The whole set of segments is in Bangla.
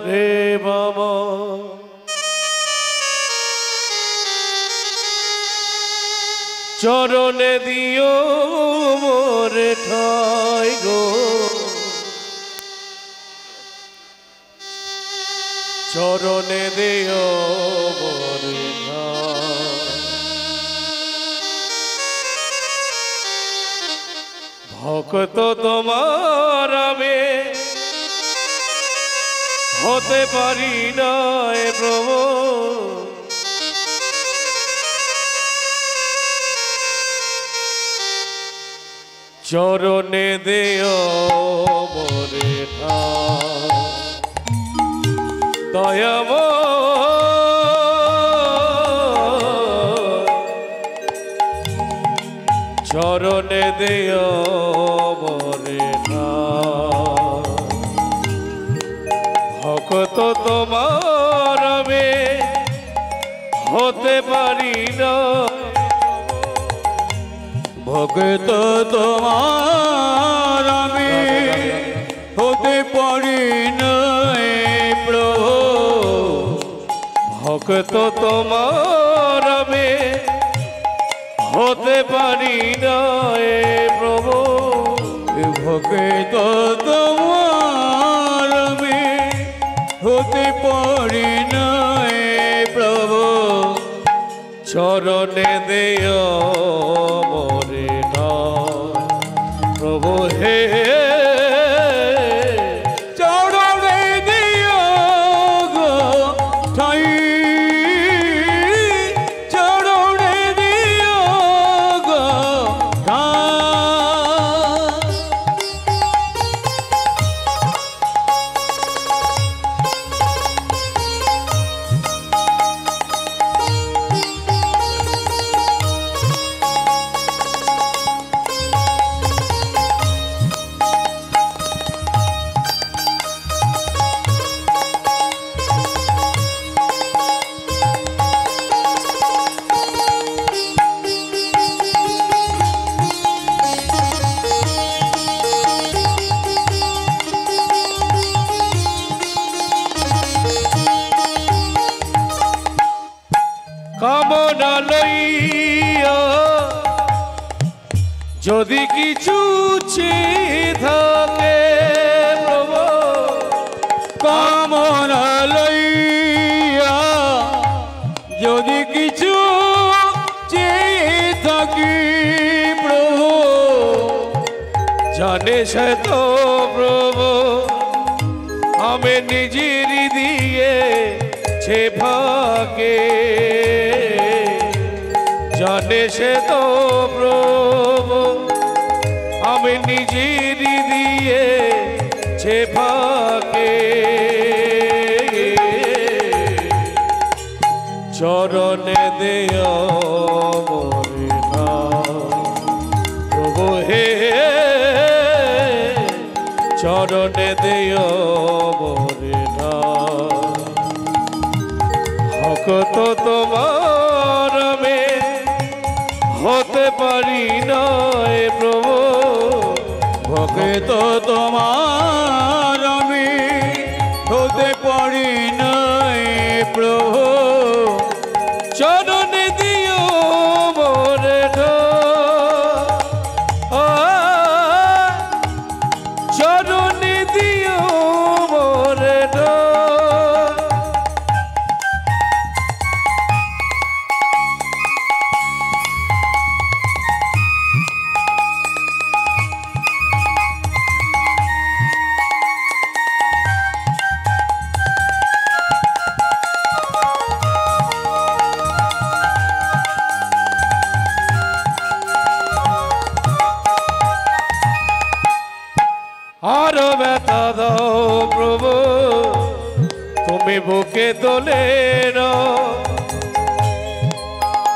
রে বাবা চরণে দিও মোরে ঠাই গো চরণে দিও মোরে ঠাই ভক্ত তোমার আমি হতে পারি না প্রভু চরণে দেও মোরে দয়াম চরণে দেও মোরে ভক্ত তোমার আমি হতে পারি না ভক্ত তোমার আমি হতে পারি না প্রভু ভক্ত তোমার আমি হতে পারি না প্রভু ভক্ত তোমার আমি হতে পারি না প্রভু চরণে দেও মোরে প্রভু হে চরণে দিও গো ঠাই চরণে দিও গো কামনা লইয়া যদি কিছু থাকে প্রভু কামনা লইয়া যদি কিছু থাকি প্রভু জানে সে তো প্রভু আমি নিজের দিয়ে ছে ভাগে জানে সে তো প্রভু আমি নিজের দিয়ে ছে ভাগে চরণে দেও মোরে প্রভু হে চরণে দেও মোরে ভক্ত তোমার আমি হতে পারি না প্রভু ভক্ত তোমার আমি হতে পারি না প্রভু চরণে দিও মোরে চরণে দিও মোরে আরো ব্যথা দাও প্রভু তুমি বুকে তোলে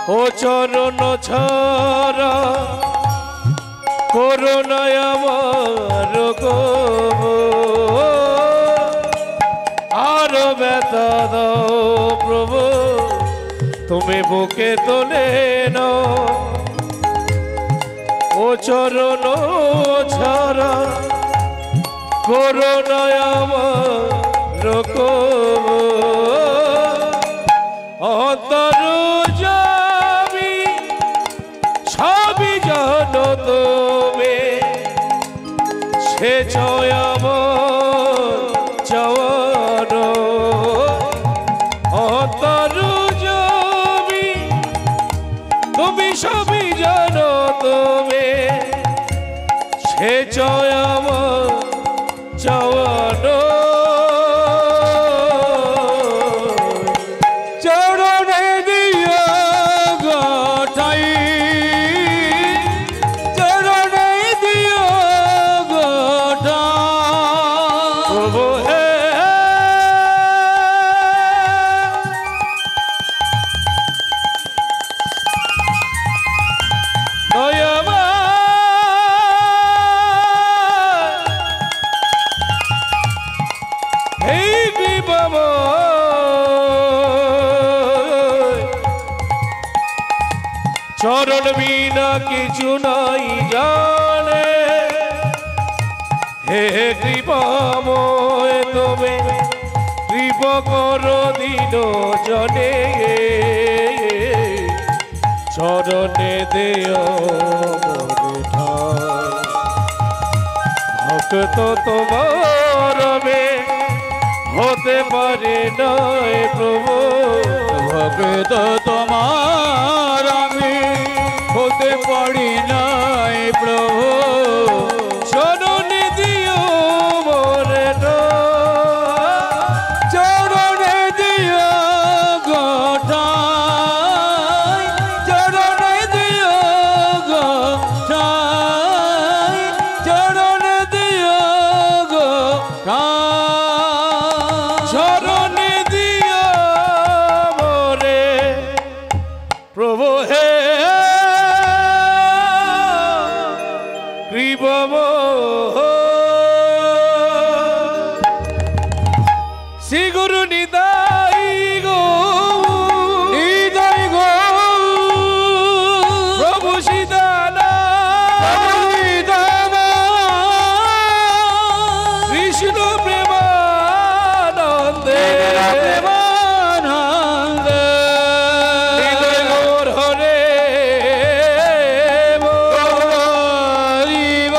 ও চরণ ছাড়া করুণা আমার আরো ব্যথা দাও প্রভু তুমি বুকে তোলে ও চরণ ছাড়া করুণা আমার রকো অন্তর যাবি সবই জানো তুমি সে ছয় আমার চাওয়ার অন্তর যাবি তুমি সবই জানো তুমি সে ছয় আমার চাওয়ার চরণে দিও গোটাই চরণে দিও গোটা প্রভু হে চরণ বিনা কিছু নাই জানে হে কৃপাময় তুমি কৃপা করো দিন জনে চরণে দেয় ভক্ত তোমার হতে পারে নয় প্রভু ভক্ত তোমার আমি হতে পারি নাই প্রভু চরণে দিও মোরে চরণে দিও গোটাই চরণে দিও গোটাই চরণে দিও গোটাই চরণে দিও মোরে প্রভু হে কৃপম শ্রী গুরু নিতাই গো হৃদয় গো প্রভু সীতানা কৃষ্ণ প্রেমানন্দে প্রেমানন্দে হৃদয় গৌর হরে হরিব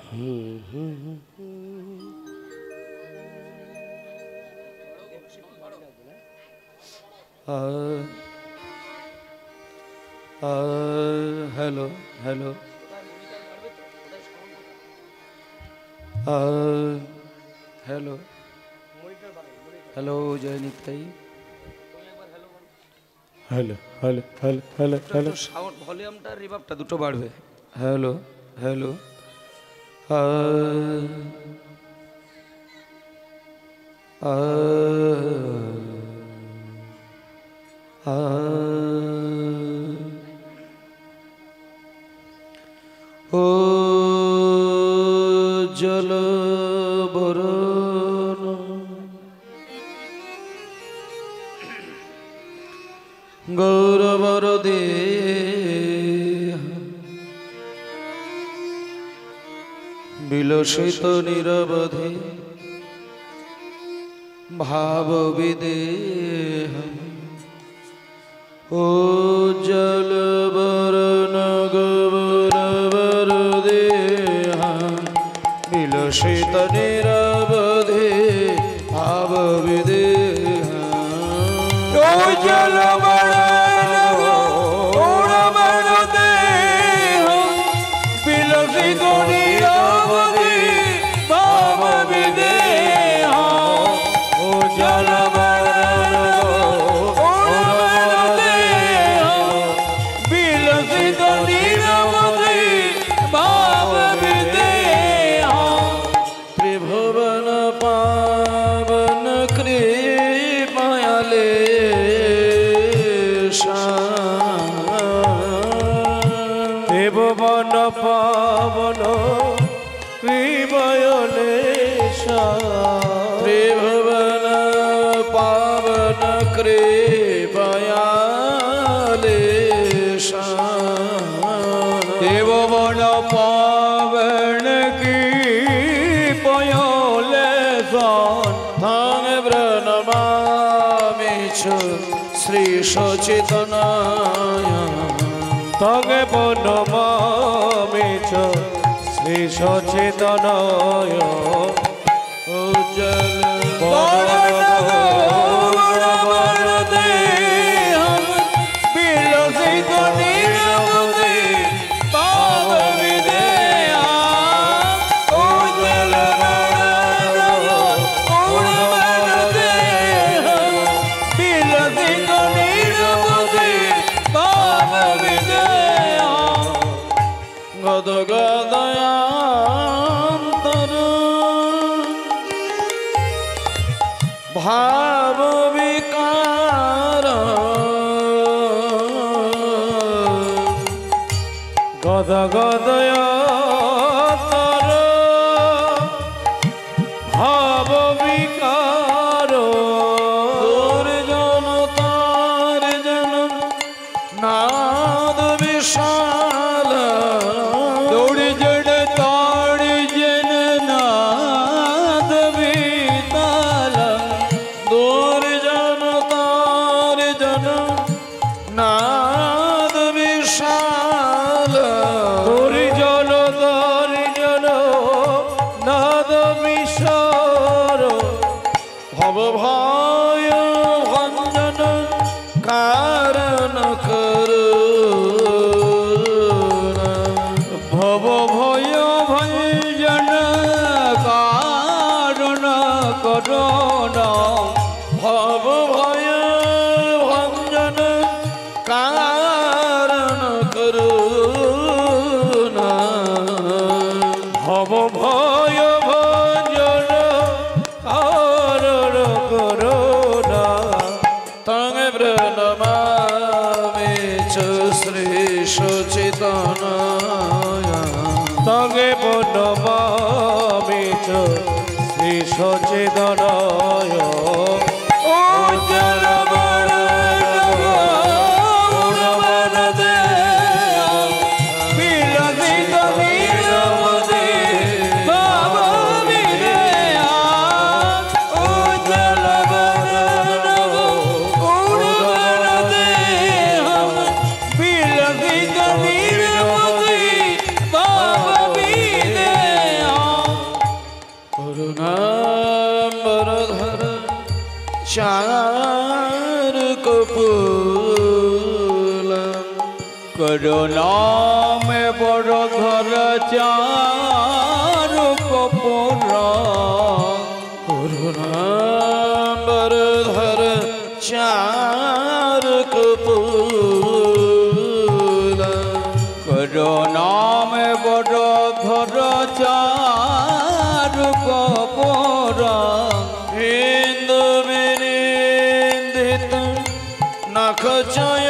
हेलो हेलो हेलो हेलो जय Nitai hello hello hello hello hello sound ভলিউমটা রিভার্বটা দুটো বাড়বে हेलो हेलो ओ जल बरन गौरवर दे विलसित निरवधि भाव विदेह ओ जल बरन गौरवर देह विलसित निरवधि भाव विदेह ओ जल बरन गौरवर देह विलसित निरवधि भाव विदेह ओ जल बरन गौरवर देह विलसित निरवधि भाव विदेह त्रिभुवन पावन कृपयाले त्रिभुवन पावन कृपयालेशा त्रिभुवन पावन कृपयालेशा त्रिभुवन पावन कृपयालेशा थांग प्रणमामि च श्री सच्चिदानंद तंग प्रणमामि च श्री सच्चिदानंद उज्जल गौरवर देहं विलसित निरवधि भाव विदेह उज्जल गौरवर देहं विलसित निरवधि भाव विदेह गदगदयांतर भाव विकार गदगदयांतर भाव विकार दुर्जन तार जन नाद विशाल दौड़ जड़ ताड़ जन नाद विताल दुर्जन तार जन नाद विशाल दुर्जन तार जन नाद विशाल भव भाय भंजन कारण करुणा भव भय भंजन कारण करुणा भव भय भंजन कारण करुणा भव भय भंजन कारण करुणा तंग प्रणमामि च श्री सच्चिदानंद तंग प्रणमामि च श्री सच्चिदानंद ओ जल गौरवर देह विलसित निरवधि भाव विदेह ओ जल गौरवर देह विलसित निरवधि भाव विदेह করুণাম বড় ধর চারু কপুর করুণাম বড় ধর চার কপুর করুণাম বড় ধর চারু কপুর হিন্দু বিনিন্দিত নখ চয়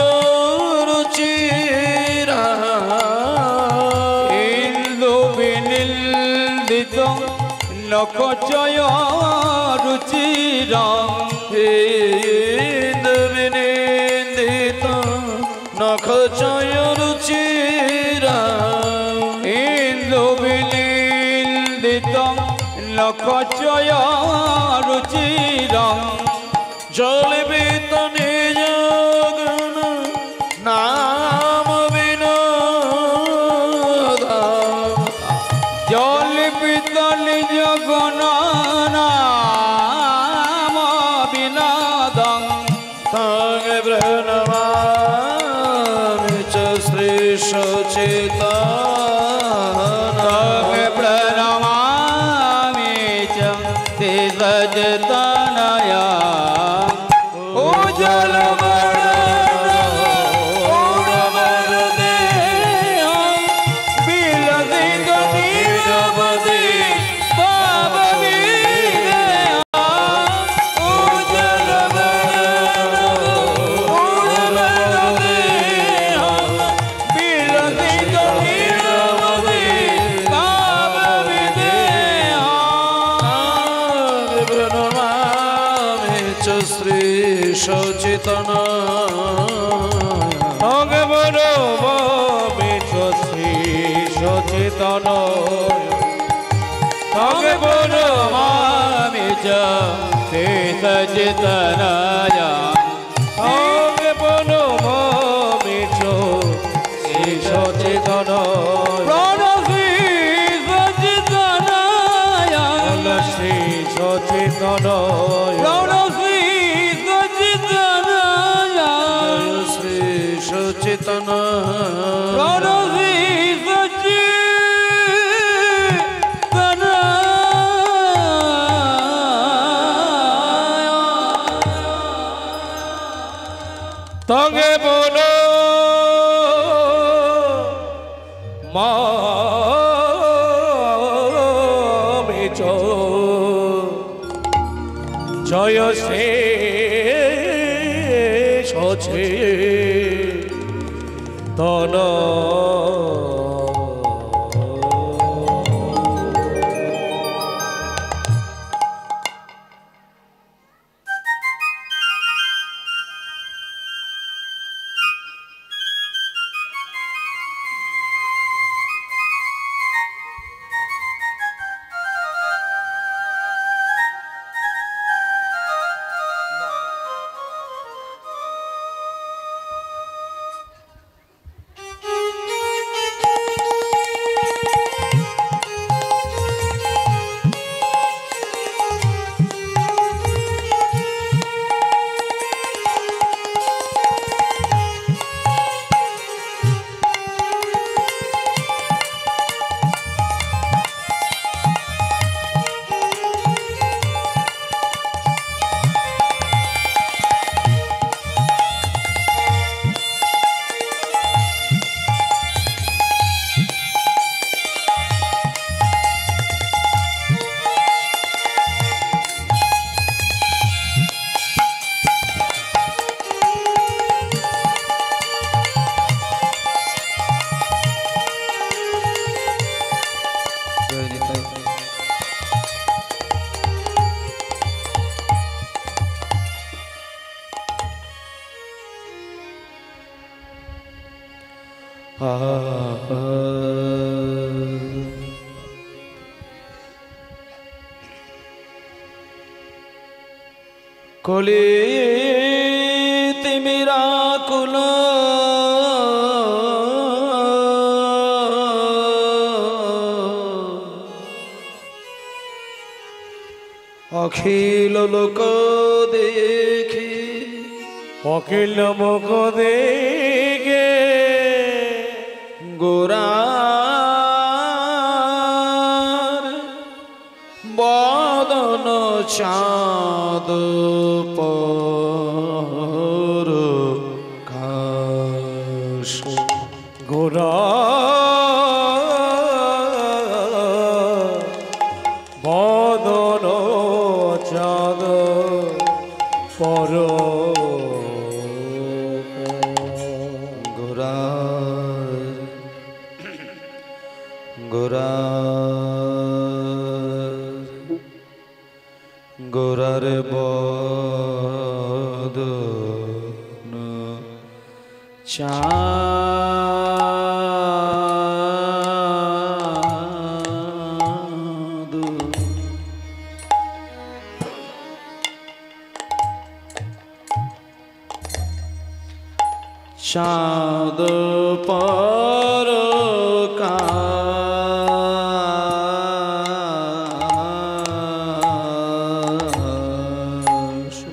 রুচিরা ইন্দু বিনিন্দিত নখচয় রুচির হিন্দু বিনিন্দিত নখ চয় রুচিরা ইন্দু বিনিন্দিত নখচয় রুচির জলবিত নিজ গুণ নাম বিনোদ জলপিত নিজ গুণ নাম বিনোদ তাঙ্গে প্রণমামি চ শ্রী সচেতন প্রণমামি চ শ্রী সচেতনয় উজ্জ্বল শ্রী সচেতন শ্রী সচেতন ভগবান শ্রী সচেতনায় শ্রী সচেতন শ্রী সচেতন শ্রী সচেতন তগে বন মেচ জয় সে সছে তন কলি তিমিরা কুল অখিল লোক দেখি অখিল মুখ দেখে গোরার বদন চাঁদ পরকাশ গোরা বদন চাঁদ পর গোরার বদন চাঁদ চাঁদ পরকাশ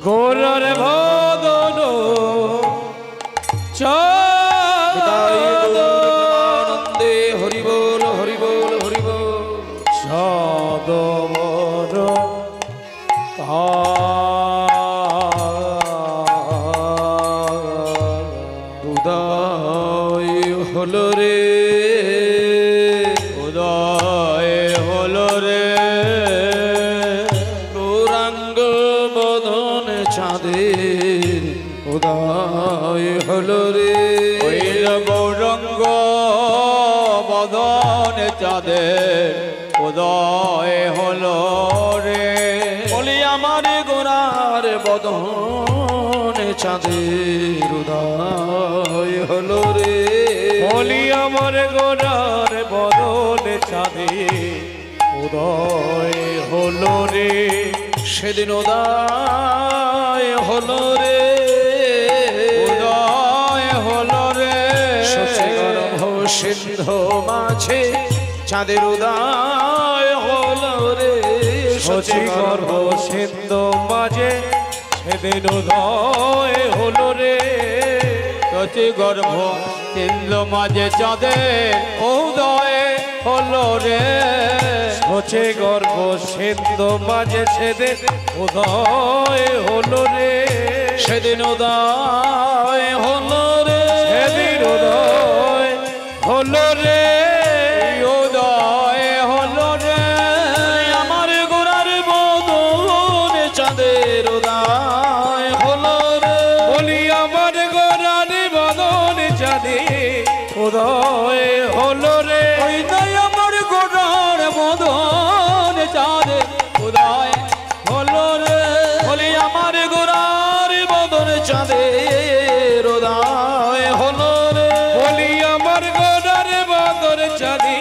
গোরার বদন চাঁদ আনন্দে হরি বল হরি বল হরি বল চাঁদ বর উদয় হলো রে উদয় হলো রে গৌরাঙ্গ বদন চাঁদের উদয় হলো রে গৌরঙ্গ বদন চাঁদের উদয় হলো রে বলি আমার গোরার বদন চাঁদের উদয় হলো রে বলি আমার গোরার বদন চাঁদের উদয় হলো রে সেদিন উদয় হলো রে উদয় হলো রে সচে গর্ভ সিন্ধু মাঝে চাঁদের উদয় হলো রে সচি গর্ভ সিন্ধু মাঝে সেদিন উদয় হলো রে সচি গর্ভ সিন্ধু মাঝে চাঁদের উদয় হলো রে সচে গর্ভ সিন্ধু মাঝে সেদিন উদয় হলো রে সেদিন উদয় হলো রে সেদিন উদয় হলো রে উদয় হলো রে আমার গোরার বদন চাঁদের উদয় হলো রে বলি আমার গোরার বদন চাঁদে উদয় হলো রে ওই তাই আমার গোরার বদন চাঁদের উদয় হলো রে বলি আমার গোরার বদন চাঁদের উদয় হলো রে বলি আমার গোরার বদন চাঁদে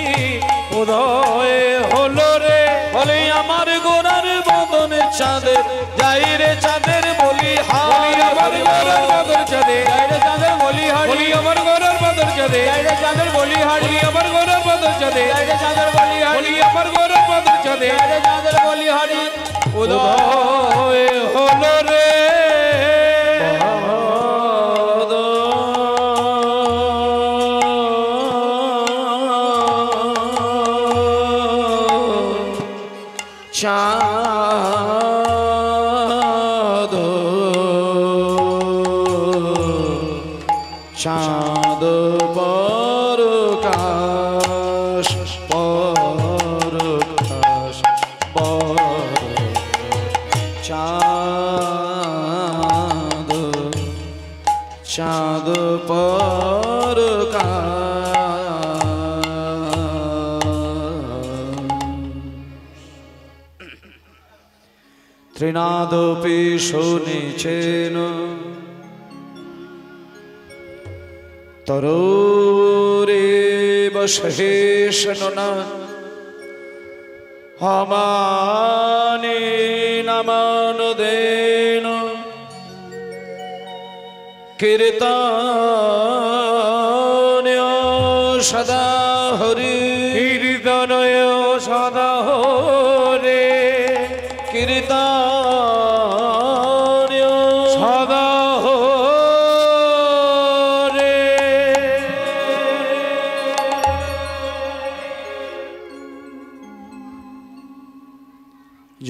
উদয় হলো রে বলি আমার গোরার বদন চাঁদের যাই রে চাঁদের বলি বলি আমার গোরার বদন চাঁদে চাঁদের বলি বলি আমার গোরার বদন চাঁদে চাঁদের বলি বলি আমার গোরার বদন চাঁদে চাঁদের বলি বলি আমার গোরার বদন চাঁদে চাঁদের বলি হারি উদয় হলো রে চাঁদ চাঁদ পরকাশ পরকাশ চাঁদ চাঁদ ত্রিনাদপি শুনেছেন তরোরে বশেষন না হমানে নমন দেন কীর্তন সদা হরি কীর্তনয় সদা হরে কীর্তন সদা হরে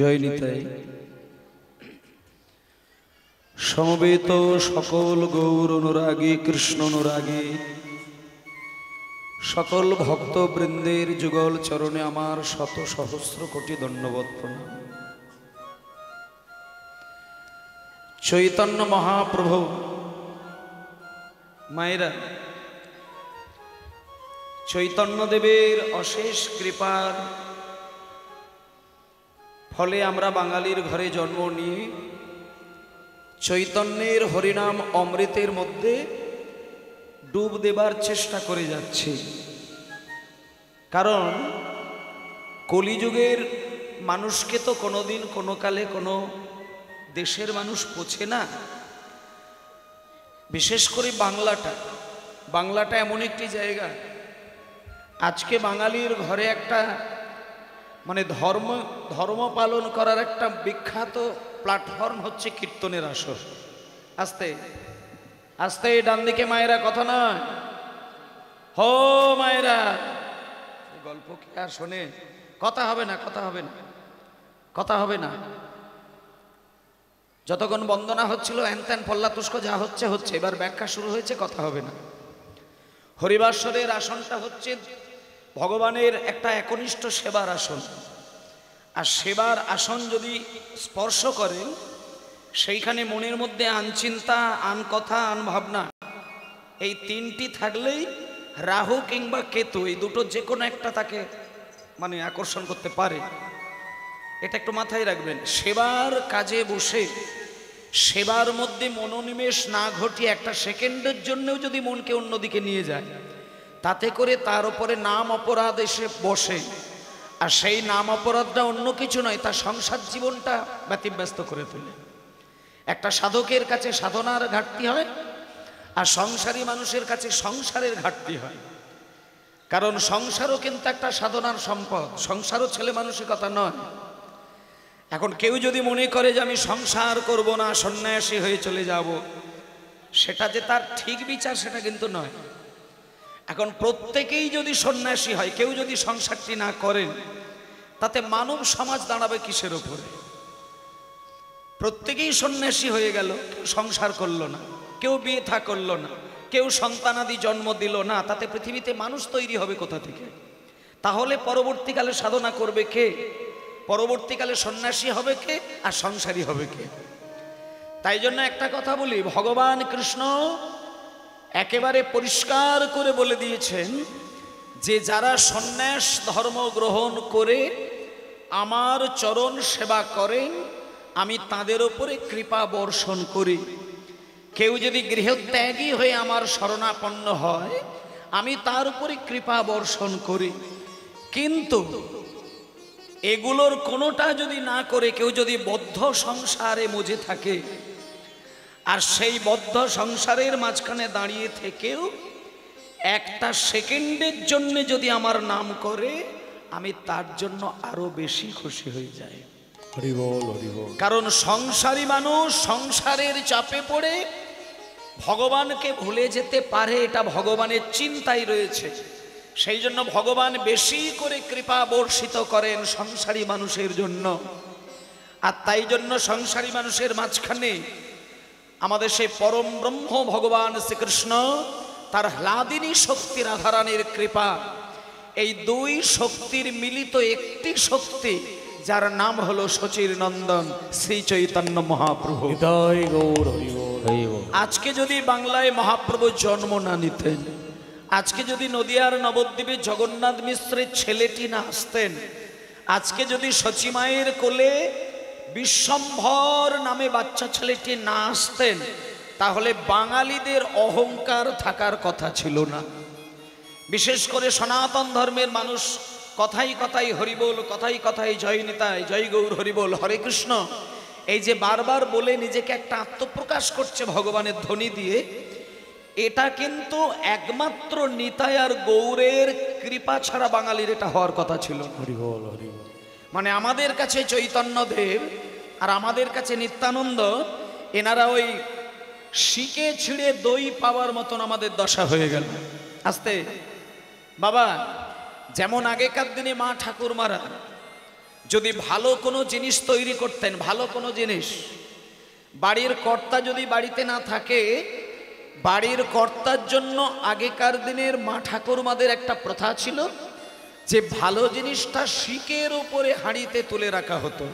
জয় নিতাই। সমবেত সকল গৌর অনুরাগী, কৃষ্ণ অনুরাগী সকল ভক্তবৃন্দের যুগল চরণে আমার শত সহস্র কোটি দণ্ডবৎ প্রণাম। চৈতন্য মহাপ্রভু মায়েরা, চৈতন্যদেবের অশেষ কৃপার ফলে আমরা বাঙালির ঘরে জন্ম নিয়ে চৈতন্যের হরিনাম অমৃতের মধ্যে ডুব দেবার চেষ্টা করে যাচ্ছি। কারণ কলিযুগের মানুষকে তো কোনোদিন কোনো কালে কোনো দেশের মানুষ পোছে না। বিশেষ করে বাংলাটা এমন একটি জায়গা, আজকে বাঙালির ঘরে একটা মানে ধর্ম পালন করার একটা বিখ্যাত প্ল্যাটফর্ম হচ্ছে কীর্তনের আসর। আস্তে আস্তে ডান দিকে মায়েরা, কথা নয় হো মায়েরা, গল্প কি আর শোনে? কথা হবে না, কথা হবে না, কথা হবে না। যতক্ষণ বন্দনা হচ্ছিল হ্যান পল্লাতুষ্ক যা হচ্ছে হচ্ছে, এবার ব্যাখ্যা শুরু হয়েছে, কথা হবে না। হরিবাসরের আসনটা হচ্ছে ভগবানের একটা একনিষ্ঠ সেবার আসন। আর সেবার আসন যদি স্পর্শ করেন, সেইখানে মনের মধ্যে আনচিন্তা, আন কথা, আন ভাবনা, এই তিনটি থাকলেই রাহু কিংবা কেতু এই দুটো যে কোনো একটা তাকে মানে আকর্ষণ করতে পারে। এটা একটু মাথায় রাখবেন। সেবার কাজে বসে সেবার মধ্যে মনোনিবেশ না ঘটিয়ে একটা সেকেন্ডের জন্যও যদি মনকে অন্যদিকে নিয়ে যায়, তাতে করে তার উপরে নাম অপরাধ এসে বসে। আর সেই নাম অপরাধটা অন্য কিছু নয়, তার সংসার জীবনটা ব্যতিব্যস্ত করে তোলে। একটা সাধকের কাছে সাধনার ঘাটতি হয়, আর সংসারী মানুষের কাছে সংসারের ঘাটতি হয়। কারণ সংসারও কিন্তু একটা সাধনার সম্পদ, সংসারও ছেলে মানুষের কথা নয়। এখন কেউ যদি মনে করে যে আমি সংসার করব না, সন্ন্যাসী হয়ে চলে যাব, সেটা যে তার ঠিক বিচার সেটা কিন্তু নয়। এখন প্রত্যেকেই যদি সন্ন্যাসী হয়, কেউ যদি সংসারটি না করেন, তাতে মানব সমাজ দাঁড়াবে কিসের উপরে? প্রত্যেকেই সন্ন্যাসী হয়ে গেল, কেউ সংসার করলো না, কেউ বিয়ে থা করলো না, কেউ সন্তানাদি জন্ম দিল না, তাতে পৃথিবীতে মানুষ তৈরি হবে কোথা থেকে? তাহলে পরবর্তীকালে সাধনা করবে কে? পরবর্তীকালে সন্ন্যাসী হবে কে? আর সংসারী হবে কে? তাই জন্য একটা কথা বলি, ভগবান কৃষ্ণ একেবারে পরিষ্কার করে বলে দিয়েছেন যে যারা সন্ন্যাস ধর্ম গ্রহণ করে আমার চরণ সেবা করেন, আমি তাদের উপরে কৃপা বর্ষণ করি। কেউ যদি গৃহত্যাগী হয়ে আমার শরণাপন্ন হয়, আমি তার উপরে কৃপা বর্ষণ করি। কিন্তু এগুলোর কোনোটা যদি না করে কেউ যদি বদ্ধ সংসারে মজে থাকে, আর সেই বদ্ধ সংসারের মাঝখানে দাঁড়িয়ে থেকেও একটা সেকেন্ডের জন্য যদি আমার নাম করে, আমি তার জন্য আরো বেশি খুশি হয়ে যাই। হরি বল, হরি বল। কারণ সংসারী মানুষ সংসারের চাপে পড়ে ভগবানকে ভুলে যেতে পারে, এটা ভগবানের চিন্তায় রয়েছে। সেই জন্য ভগবান বেশি করে কৃপা বর্ষিত করেন সংসারী মানুষের জন্য। আর তাই জন্য সংসারী মানুষের মাঝখানে আমাদের সেই পরম ব্রহ্ম ভগবান শ্রীকৃষ্ণ তার হ্লাদিনী শক্তি রাধারানীর কৃপা, এই দুই শক্তির মিলিত একটি শক্তি, যার নাম হলো শচীর নন্দন শ্রী চৈতন্য মহাপ্রভু। হৃদয় গৌর, হরি বল, হরি বল। আজকে যদি বাংলায় মহাপ্রভু জন্ম না নিতেন, আজকে যদি নদিয়ার নবদ্বীপে জগন্নাথ মিশ্রের ছেলেটি না আসতেন, আজকে যদি সচিমায়ের কোলে বিশ্বম্ভর নামে বাচ্চা ছেলেটি না আসতেন, তাহলে বাঙালিদের অহংকার থাকার কথা ছিল না। বিশেষ করে সনাতন ধর্মের মানুষ কথাই কথাই হরিবোল, কথাই কথাই জয় নিতাই, জয় গৌর হরিবোল, হরে কৃষ্ণ, এই যে বারবার বলে নিজেকে একটা আত্মপ্রকাশ করছে ভগবানের ধ্বনি দিয়ে, এটা কিন্তু একমাত্র নিতাই আর গৌরের কৃপা ছাড়া বাঙালির এটা হওয়ার কথা ছিল। হরি বল, হরি বল। মানে আমাদের কাছে চৈতন্যদেব আর আমাদের কাছে নিত্যানন্দ, এনারা ওই শিকে ছিঁড়ে দই পাওয়ার মতন আমাদের দশা হয়ে গেল। আস্তে বাবা, যেমন আগেকার দিনে মা ঠাকুরমারা যদি ভালো কোনো জিনিস তৈরি করতেন, ভালো কোনো জিনিস, বাড়ির কর্তা যদি বাড়িতে না থাকে, বাড়ির কর্তার জন্য আগেকার দিনের মা ঠাকুরমাদের একটা প্রথা ছিল যে ভালো জিনিসটা শিকের উপরে হাঁড়িতে তুলে রাখা হতো।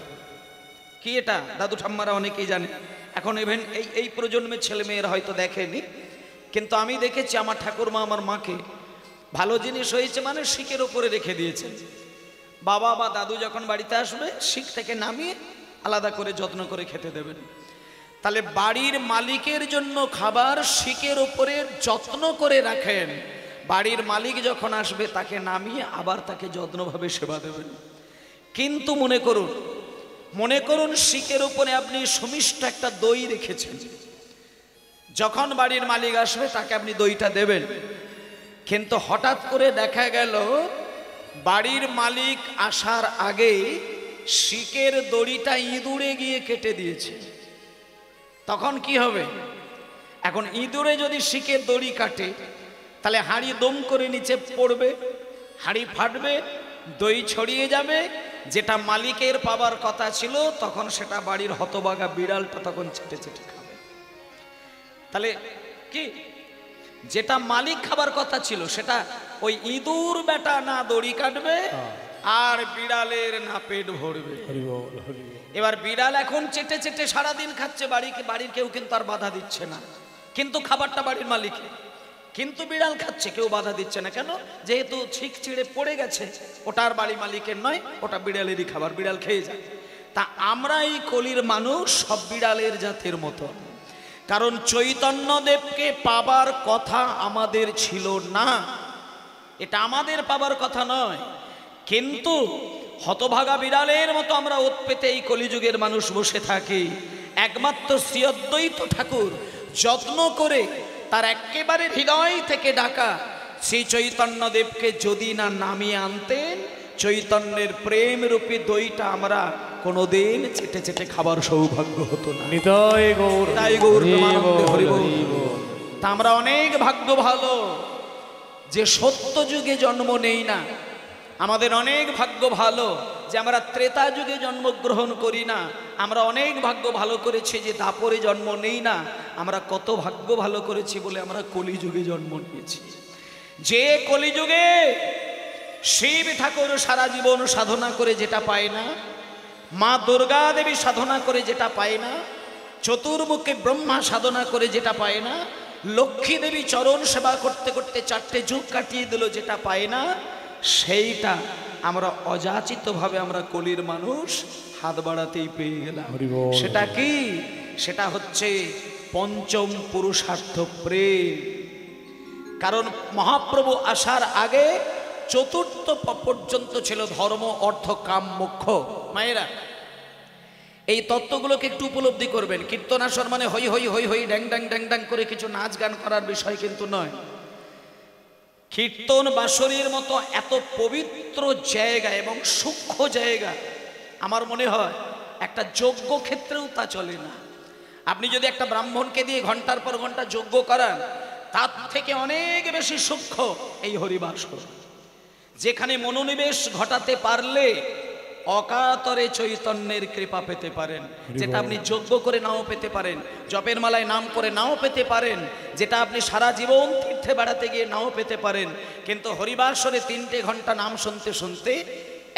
কি এটা দাদু ঠাম্মারা অনেকেই জানে, এখন ইভেন এই প্রজন্মের ছেলে মেয়েরা হয়তো দেখেনি, কিন্তু আমি দেখেছি আমার ঠাকুরমা আমার মাকে ভালো জিনিস হয়েছে মানে শিকের উপরে রেখে দিয়েছেন। বাবা বা দাদু যখন বাড়িতে আসবে শিক থেকে নামিয়ে আলাদা করে যত্ন করে খেতে দেবেন। তাহলে বাড়ির মালিকের জন্য খাবার শিকের উপরে যত্ন করে রাখেন, বাড়ির মালিক যখন আসবে তাকে নামিয়ে আবার তাকে যত্নভাবে সেবা দেবেন। কিন্তু মনে করুন শিকের উপরে আপনি সুমিষ্ট একটা দই রেখেছেন, যখন বাড়ির মালিক আসবে তাকে আপনি দইটা দেবেন, কিন্তু হঠাৎ করে দেখা গেল বাড়ির মালিক আসার আগে শিকের দড়িটা ইঁদুরে গিয়ে কেটে দিয়েছে, তখন কি হবে? এখন ইঁদুরে যদি শিকের দড়ি কাটে তাহলে হাঁড়ি দম করে নিচে পড়বে, হাঁড়ি ফাটবে, দই ছড়িয়ে যাবে, যেটা মালিকের পাবার কথা ছিল তখন সেটা বাড়ির হতভাগা বিড়ালটা তখন চেটে চেটে খাবে। তাহলে কি যেটা মালিক খাবার কথা ছিল সেটা ওই ইঁদুর বেটা না দড়ি কাটবে আর বিড়ালের না পেট ভরবে। এবার বিড়াল এখন চেটে চেটে সারাদিন খাচ্ছে, বাড়ির কেউ কিন্তু আর বাধা দিচ্ছে না, কিন্তু খাবারটা বাড়ির মালিকের, কিন্তু বিড়াল খাচ্ছে, কেউ বাধা দিচ্ছে না। কেন? যেহেতু ছিক ছিঁড়ে পড়ে গেছে, ওটা আর বাড়ি মালিকের নয়, ওটা বিড়ালেরই খাবার, বিড়াল খেয়ে যায়। তা আমরা এই কলির মানুষ সব বিড়ালের জাতের মতো, কারণ চৈতন্যদেবকে পাবার কথা আমাদের ছিল না, এটা আমাদের পাবার কথা নয়, কিন্তু হতভাগা বিড়ালের মতো আমরা ওত পেতে এই কলিযুগের মানুষ বসে থাকি। একমাত্র শ্রী অদ্বৈত ঠাকুর যত্ন করে তার একেবারে হৃদয় থেকে ডাকা শ্রী চৈতন্যদেবকে যদি না নামিয়ে আনতেন, চৈতন্যের প্রেম রূপী দইটা আমরা কোনোদিন চেটে চেটে খাবার সৌভাগ্য হতো না। নিতাই গৌর, নিতাই গৌর প্রেমানন্দে হরি বল। তা আমরা অনেক ভাগ্য ভালো যে সত্য যুগে জন্ম নেই না, আমাদের অনেক ভাগ্য ভালো যে আমরা ত্রেতা যুগে জন্মগ্রহণ করি না, আমরা অনেক ভাগ্য ভালো করেছি যে দাপরে জন্ম নেই না, আমরা কত ভাগ্য ভালো করেছি বলে আমরা কলিযুগে জন্ম নিয়েছি। যে কলিযুগে শিব ঠাকুর সারা জীবন সাধনা করে যেটা পায় না, মা দুর্গা দেবী সাধনা করে যেটা পায় না, চতুর্মুখী ব্রহ্মা সাধনা করে যেটা পায় না, লক্ষ্মী দেবী চরণ সেবা করতে করতে 4টে যুগ কাটিয়ে দিল যেটা পায় না, সেইটা আমরা অযাচিতভাবে আমরা কলির মানুষ হাত বাড়াতেই পেয়ে গেলাম। সেটা কি? সেটা হচ্ছে পঞ্চম পুরুষার্থ প্রেম। কারণ মহাপ্রভু আসার আগে চতুর্থ পর্যন্ত ছিল ধর্ম, অর্থ, কাম, মোক্ষ। মায়েরা এই তত্ত্বগুলোকে একটু উপলব্ধি করবেন। কীর্তনাসর মানে হই হই হই হই ড্যাং ড্যাং ড্যাং ড্যাং করে কিছু নাচ গান করার বিষয় কিন্তু নয়। কীর্তন বাঁশরীর মতো এত পবিত্র জায়গা এবং সূক্ষ্ম জায়গা আমার মনে হয় একটা যজ্ঞ ক্ষেত্রেও তা চলে না। আপনি যদি একটা ব্রাহ্মণকে দিয়ে ঘন্টার পর ঘন্টা যজ্ঞ করান, তার থেকে অনেক বেশি সূক্ষ্ম এই হরিবাসর, যেখানে মনোনিবেশ ঘটাতে পারলে অকাতরে চৈতন্যের কৃপা পেতে পারেন, যেটা আপনি যজ্ঞ করে নাও পেতে পারেন, জপের মালায় নাম করে নাও পেতে পারেন, যেটা আপনি সারা জীবন তীর্থে বেড়াতে গিয়ে নাও পেতে পারেন। কিন্তু হরিবাসরে 3টে ঘন্টা নাম শুনতে শুনতে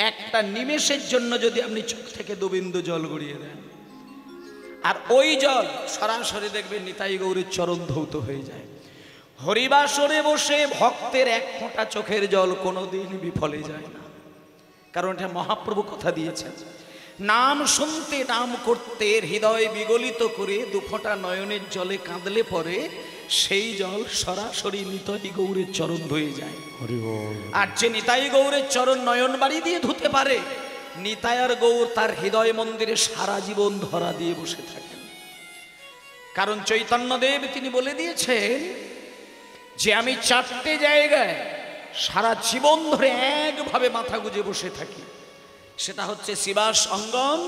একটা নিমেষের জন্য যদি আপনি চোখ থেকে 2 বিন্দু জল গড়িয়ে দেন, আর ওই জল সরাসরি দেখবেন নিতাই গৌরের চরণ ধৌত হয়ে যায়। হরিবাসরে বসে ভক্তের 1 ফোঁটা চোখের জল কোনোদিন বিফলে যায় না, কারণ এটা মহাপ্রভু কথা দিয়েছেন। নাম শুনতে, নাম করতে হৃদয় বিগলিত করে 2 ফোঁটা নয়নের জলে কাঁদলে পরে সেই জল সরাসরি নিতাই গৌরের চরণ ধুয়ে যায়। আর যে নিতাই গৌরের চরণ নয়ন বাড়ি দিয়ে ধুতে পারে, নিতাই আর গৌর তার হৃদয় মন্দিরে সারা জীবন ধরা দিয়ে বসে থাকেন। কারণ চৈতন্যদেব তিনি বলে দিয়েছেন যে আমি 4টে জায়গায় সারা জীবন ধরে একভাবে মাথা গুজে বসে থাকি। সেটা হচ্ছে শিবাস অঙ্গন,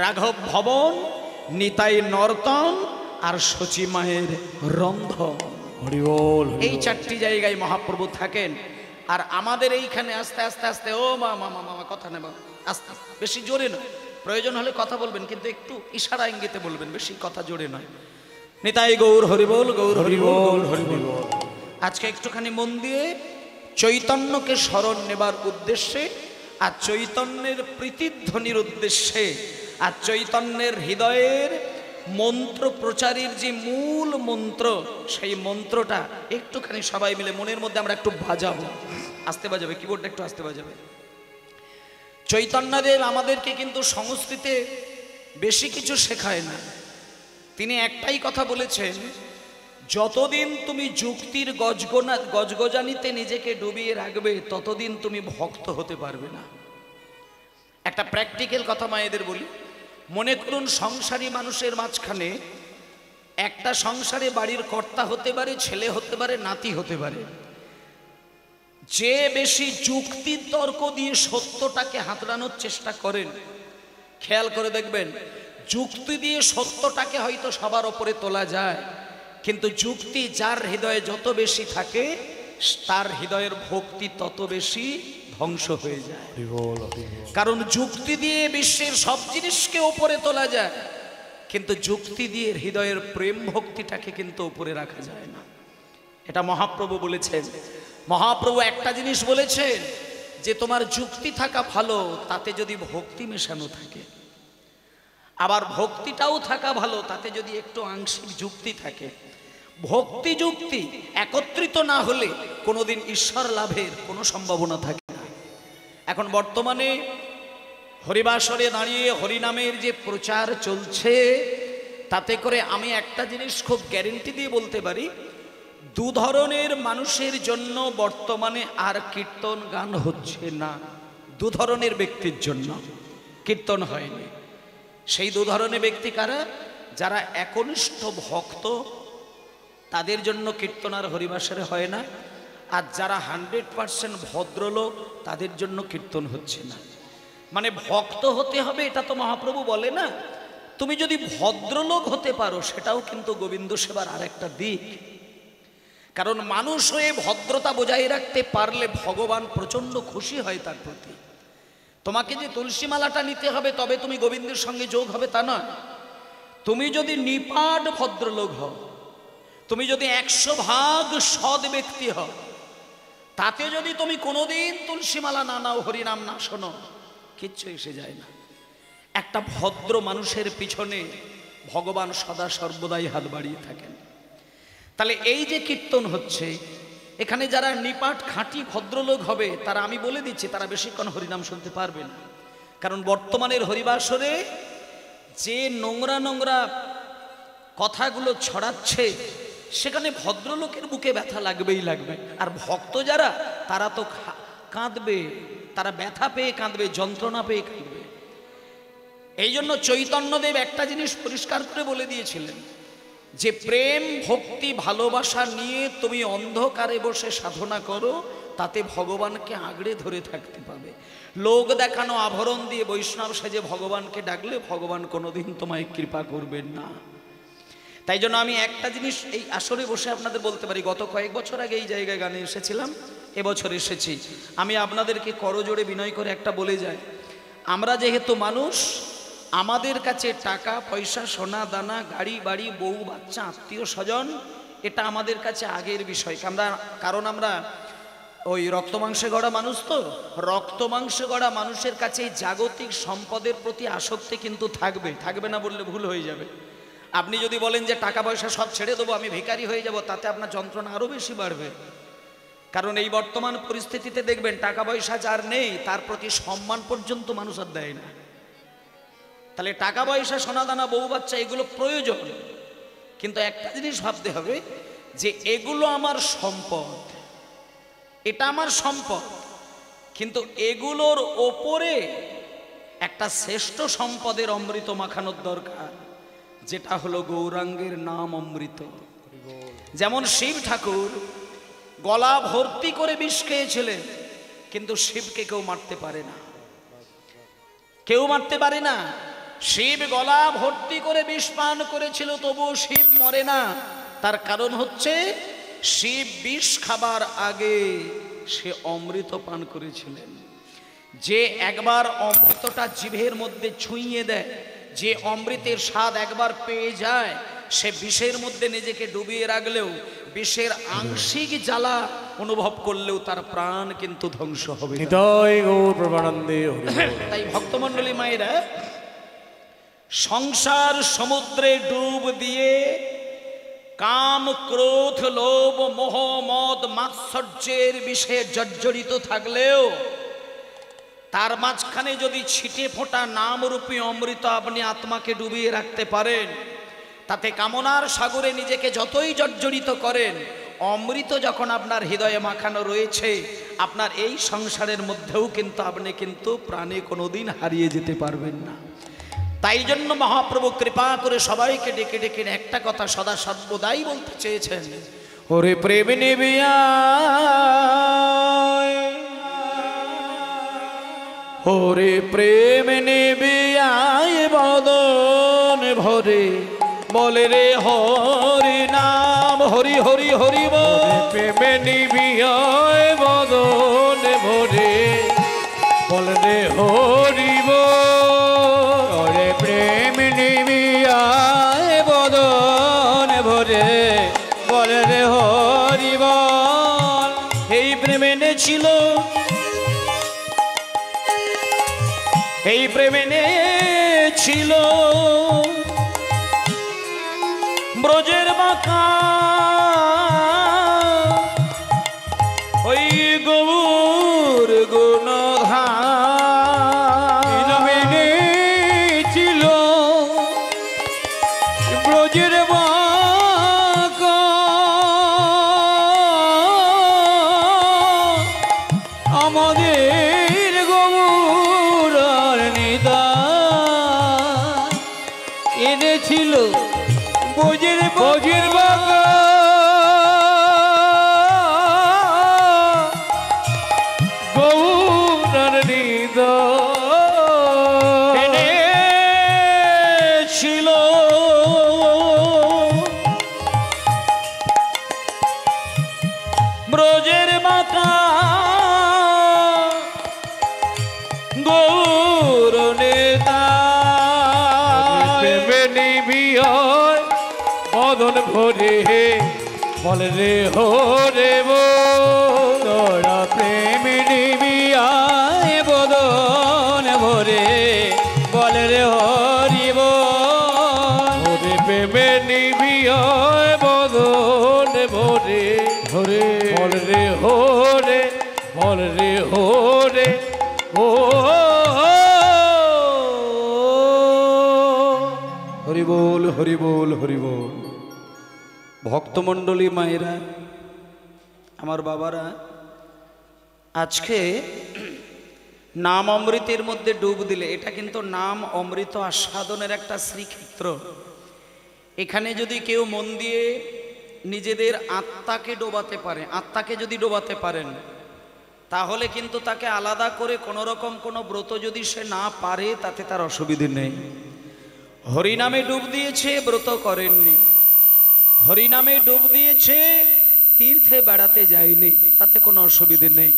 রাঘব ভবন, নিতাই নর্তন আর সচী মায়ের রন্ধন। এই 4টি জায়গায় মহাপ্রভু থাকেন। আর আমাদের এইখানে আস্তে আস্তে আস্তে ও মা মা মা মা কথা নেবা, আস্তে বেশি জোরে নয়, প্রয়োজন হলে কথা বলবেন কিন্তু একটু ইশারা ইঙ্গিতে বলবেন, বেশি কথা জোরে নয়। নিতাই গৌর হরিবোল, গৌর হরিবোল, হরিবোল। আজকে একটুখানি মন দিয়ে চৈতন্যকে স্মরণ নেবার উদ্দেশ্যে আর চৈতন্যের প্রীতিধ্বনির উদ্দেশ্যে আর চৈতন্যের হৃদয়ের মন্ত্র প্রচারের যে মূল মন্ত্র, সেই মন্ত্রটা একটুখানি সবাই মিলে মনের মধ্যে আমরা একটু বাজাবো। আস্তে বাজাবে, কিবোর্ডটা একটু আস্তে বাজাবে। চৈতন্যদেব আমাদেরকে কিন্তু সংস্কৃতে বেশি কিছু শেখায় না। তিনি একটাই কথা বলেছেন, যতদিন তুমি যুক্তির গজগজানিতে নিজেকে ডুবিয়ে রাখবে ততদিন তুমি ভক্ত হতে পারবে না। একটা প্র্যাকটিক্যাল কথা মায়েদের বলি, মনে করুন সংসারী মানুষের মাঝখানে একটা সংসারে বাড়ির কর্তা হতে পারে, ছেলে হতে পারে, নাতি হতে পারে। যে বেশি যুক্তি তর্ক দিয়ে সত্যটাকে হাতড়ানোর চেষ্টা করেন, খেয়াল করে দেখবেন যুক্তি দিয়ে সত্যটাকে হয়তো সবার ওপরে তোলা যায়, কিন্তু যুক্তি যার হৃদয়ে যত বেশি থাকে তার হৃদয়ের ভক্তি তত বেশি ধ্বংস হয়ে যায়। কারণ যুক্তি দিয়ে বিশ্বের সব জিনিসকে উপরে তোলা যায়, কিন্তু যুক্তি দিয়ে হৃদয়ের প্রেম ভক্তিটাকে কিন্তু উপরে রাখা যায় না। এটা মহাপ্রভু বলেছেন। মহাপ্রভু একটা জিনিস বলেছেন যে তোমার যুক্তি থাকা ভালো, তাতে যদি ভক্তি মেশানো থাকে, আবার ভক্তিটাও থাকা ভালো তাতে যদি একটু আংশিক যুক্তি থাকে। ভক্তি যুক্তি একত্রিত না হলে কোনোদিন ঈশ্বর লাভের কোনো সম্ভাবনা থাকে না। এখন বর্তমানে হরিবাসরে দাঁড়িয়ে হরিনামের যে প্রচার চলছে, তাতে করে আমি একটা জিনিস খুব গ্যারেন্টি দিয়ে বলতে পারি, দু ধরনের মানুষের জন্য বর্তমানে আর কীর্তন গান হচ্ছে না। দু ধরনের ব্যক্তির জন্য কীর্তন হয়নি। সেই দু ধরনের ব্যক্তি কারা? যারা একনিষ্ঠ ভক্ত, তাদের জন্য কীর্তন আর হরিবাসরে হয় না। আর যারা 100% ভদ্রলোক, তাদের জন্য কীর্তন হচ্ছে না। মানে ভক্ত হতে হবে এটা তো মহাপ্রভু বলে না। তুমি যদি ভদ্রলোক হতে পারো সেটাও কিন্তু গোবিন্দ সেবার আর একটা দিক। কারণ মানুষ হয়ে ভদ্রতা বজায় রাখতে পারলে ভগবান প্রচণ্ড খুশি হয় তার প্রতি। তোমাকে যে তুলসী মালাটা নিতে হবে তবে তুমি গোবিন্দের সঙ্গে যোগ হবে তা নয়। তুমি যদি নিপাট ভদ্রলোক হও, তুমি যদি 100% সৎ ব্যক্তি হও, তাতে যদি তুমি কোনোদিন তুলসী মালা না নাও, হরিনাম না শোনো, কিচ্ছু এসে যায় না। একটা ভদ্র মানুষের পিছনে ভগবান সদা সর্বদাই হাত বাড়িয়ে থাকেন। তাহলে এই যে কীর্তন হচ্ছে, এখানে যারা নিপাট খাঁটি ভদ্রলোক হবে তারা, আমি বলে দিচ্ছি, তারা বেশিক্ষণ হরিনাম শুনতে পারবে না। কারণ বর্তমানের হরিবাসরে যে নোংরা নোংরা কথাগুলো ছড়াচ্ছে, সেখানে ভদ্রলোকের বুকে ব্যথা লাগবেই লাগবে। আর ভক্ত যারা, তারা তো কাঁদবে, তারা ব্যথা পেয়ে কাঁদবে, যন্ত্রণা পেয়ে কাঁদবে। এই জন্য চৈতন্যদেব একটা জিনিস পরিষ্কার করে বলে দিয়েছিলেন যে প্রেম ভক্তি ভালোবাসা নিয়ে তুমি অন্ধকারে বসে সাধনা করো, তাতে ভগবানকে আঁকড়ে ধরে থাকতে পাবে। লোক দেখানো আভরণ দিয়ে বৈষ্ণব সেজে ভগবানকে ডাকলে ভগবান কোনোদিন তোমায় কৃপা করবেন না। তাই জন্য আমি একটা জিনিস এই আসরে বসে আপনাদের বলতে পারি, গত কয়েক বছর আগে এই জায়গায় গানে এসেছিলাম, এবছর এসেছি। আমি আপনাদেরকে করজোড়ে বিনয় করে একটা বলে যাই, আমরা যেহেতু মানুষ, আমাদের কাছে টাকা পয়সা, সোনা দানা, গাড়ি বাড়ি, বউ বাচ্চা, আত্মীয় স্বজন, এটা আমাদের কাছে আগের বিষয়। কারণ আমরা ওই রক্তমাংসে গড়া মানুষ, তো রক্তমাংসে গড়া মানুষের কাছে জাগতিক সম্পদের প্রতি আসক্তি কিন্তু থাকবে না বললে ভুল হয়ে যাবে। আপনি যদি বলেন যে টাকা পয়সা সব ছেড়ে দেবো, আমি ভিখারি হয়ে যাব, তাতে আপনার যন্ত্রণা আরও বেশি বাড়বে। কারণ এই বর্তমান পরিস্থিতিতে দেখবেন টাকা পয়সা যার নেই তার প্রতি সম্মান পর্যন্ত মানুষ আর দেয় না। তাহলে টাকা পয়সা, সোনাদানা, বউ বাচ্চা এগুলো প্রয়োজন, কিন্তু একটা জিনিস ভাবতে হবে যে এগুলো আমার সম্পদ, এটা আমার সম্পদ, কিন্তু এগুলোর ওপরে একটা শ্রেষ্ঠ সম্পদের অমৃত মাখানোর দরকার, যেটা হলো গৌরাঙ্গের নাম অমৃত। যেমন শিব ঠাকুর গলা ভর্তি করে বিষ খেয়েছিলেন, কিন্তু শিবকে কেউ মারতে পারে না, কেউ মারতে পারে না। শিব গলা ভর্তি করে বিষ পান করেছিল, তবুও শিব মরে না। তার কারণ হচ্ছে শিব বিষ খাবার আগে সে অমৃত পান করেছিলেন। যে একবার অমৃতটা জিভের মধ্যে ছুঁইয়ে দেয়, যে অমৃতের স্বাদ একবার পেয়ে যায়, সে বিষের মধ্যে নিজেকে ডুবিয়ে রাখলেও, বিষের আংশিক জ্বালা অনুভব করলেও তার প্রাণ কিন্তু ধ্বংস হবে না। নিতাই গৌর প্রমানন্দে হরি বল। তাই ভক্তমণ্ডলী মায়েরা, সংসার সমুদ্রে ডুব দিয়ে কাম ক্রোধ লোভ মোহ মদ মাৎসর্যের বিষে জর্জরিত থাকলেও তার মাঝখানে যদি ছিটে ফোঁটা নামরূপী অমৃত আপনি আত্মাকে ডুবিয়ে রাখতে পারেন, তাতে কামনার সাগরে নিজেকে যতই জর্জরিত করেন, অমৃত যখন আপনার হৃদয়ে মাখানো রয়েছে, আপনার এই সংসারের মধ্যেও কিন্তু আপনি কিন্তু প্রাণে কোনোদিন হারিয়ে যেতে পারবেন না। তাই জন্য মহাপ্রভু কৃপা করে সবাইকে ডেকে ডেকে একটা কথা সদা সর্বদাই বলতে চেয়েছেন, ওরে প্রেম নিবিয়া, ওরে প্রেম নিবিয়ায় বদন ভরে, বলে রে হরি নাম, হরি হরি হরি বল। প্রেম নিবিয়ায় বদন ভরে, বলে রে হরি বল। ওরে প্রেম নিবিয়ায় বদন ভরে, বলে রে হরি বল। এই প্রেম এনেছিল, এই প্রেম এনেছিল ব্রজের বাঁকা ওই গৌর গুণধাম, এনেছিল ব্রজের বাঁকা আমাদের গৌর নিতাই এনেছিল ব্রজের বাঁকা গৌর নিতাই এনেছিল ব্রজের বাঁকা গৌর নিতাই। প্রেমে নিবিয়ায় বদন ভরে, বলে রে হরে বল। তোরা প্রেমে নিবিয়ায় বদন ভরে, বলে রে হরি বল। ওরে প্রেমে নিবিয়ায় বদন ভরে, ভরে বলে রে হরে, বলে রে হরে ও। হরি বল হরি বল হরি বল। ভক্তমণ্ডলী মায়েরা, আমার বাবারা, আজকে নাম অমৃতের মধ্যে ডুব দিলে, এটা কিন্তু নাম অমৃত আস্বাদনের একটা শ্রীক্ষেত্র। এখানে যদি কেউ মন দিয়ে নিজেদের আত্মাকে ডোবাতে পারে, আত্মাকে যদি ডোবাতে পারেন, তাহলে কিন্তু তাকে আলাদা করে কোনো রকম কোনো ব্রত যদি সে না পারে, তাতে তার অসুবিধে নেই। হরিনামে ডুব দিয়েছে, ব্রত করেননি, হরিনামে ডুব দিয়েছে, তীর্থে বেড়াতে যায়নি, তাতে কোনো অসুবিধে নেই।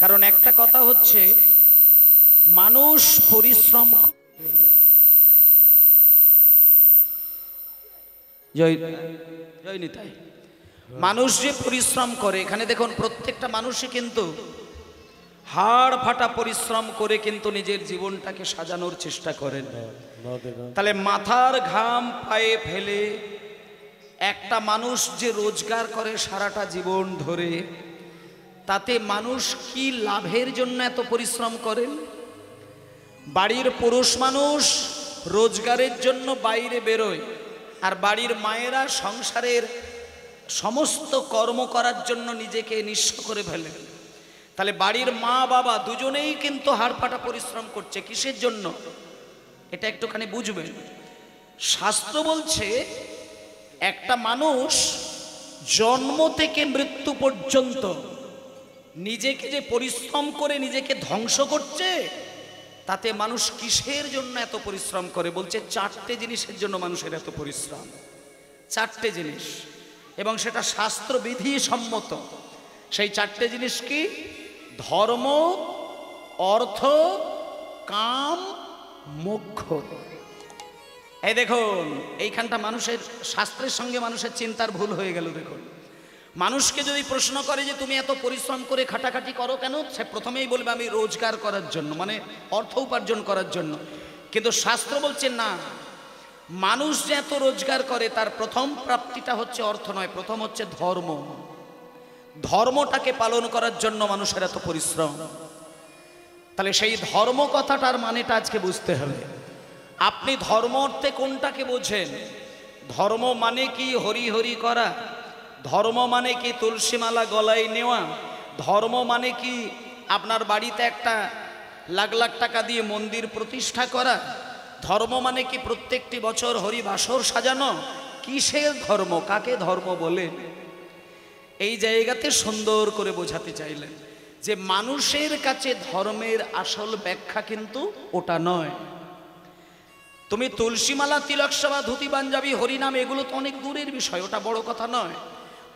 কারণ একটা কথা হচ্ছে, মানুষ পরিশ্রম জয় জয় নিতাই, মানুষ যে পরিশ্রম করে, এখানে দেখুন প্রত্যেকটা মানুষই কিন্তু হাড় ফাটা পরিশ্রম করে কিন্তু নিজের জীবনটাকে সাজানোর চেষ্টা করেন। তাহলে মাথার ঘাম পায়ে ফেলে একটা মানুষ যে রোজগার করে সারাটা জীবন ধরে, তাতে মানুষ কি লাভের জন্য এত পরিশ্রম করেন? বাড়ির পুরুষ মানুষ রোজগারের জন্য বাইরে বেরোয়, আর বাড়ির মায়েরা সংসারের সমস্ত কর্ম করার জন্য নিজেকে নিঃস্ব করে ফেলেন। তাহলে বাড়ির মা বাবা দুজনেই কিন্তু হাড়ফাটা পরিশ্রম করছে, কিসের জন্য? এটা একটুখানি বুঝবেন। শাস্ত্র বলছে একটা মানুষ জন্ম থেকে মৃত্যু পর্যন্ত নিজেকে যে পরিশ্রম করে নিজেকে ধ্বংস করছে, তাতে মানুষ কিসের জন্য এত পরিশ্রম করে? বলছে চারটে জিনিসের জন্য মানুষের এত পরিশ্রম, চারটে জিনিস, এবং সেটা শাস্ত্রবিধি সম্মত। সেই চারটে জিনিস কি? ধর্ম, অর্থ, কাম, মোক্ষ। এই দেখুন এইখানটা মানুষের শাস্ত্রের সঙ্গে মানুষের চিন্তার ভুল হয়ে গেল। দেখুন মানুষকে যদি প্রশ্ন করে যে তুমি এত পরিশ্রম করে খাটাখাটি করো কেন, সে প্রথমেই বলবে আমি রোজগার করার জন্য, মানে অর্থ উপার্জন করার জন্য। কিন্তু শাস্ত্র বলছে না, মানুষ যে এত রোজগার করে তার প্রথম প্রাপ্তিটা হচ্ছে অর্থ নয়, প্রথম হচ্ছে ধর্ম। ধর্মটাকে পালন করার জন্য মানুষের এত পরিশ্রম। তাহলে সেই ধর্ম কথাটার মানেটা আজকে বুঝতে হবে। আপনি ধর্ম অর্থে কোনটাকে বোঝেন? ধর্ম মানে কি হরি হরি করা? ধর্ম মানে কি তুলসী মালা গলায় নেওয়া? ধর্ম মানে কি আপনার বাড়িতে একটা লাখ লাখ টাকা দিয়ে মন্দির প্রতিষ্ঠা করা? ধর্ম মানে কি প্রত্যেকটি বছর হরি বাসর সাজানো? কিসের ধর্ম? কাকে ধর্ম বলে? এই জায়গাতে সুন্দর করে বোঝাতে চাইলেন যে মানুষের কাছে ধর্মের আসল ব্যাখ্যা কিন্তু ওটা নয়। তুমি তুলসীমালা, তিলক সভা, ধুতি পাঞ্জাবি, হরিনাম এগুলো তো অনেক দূরের বিষয়, ওটা বড় কথা নয়।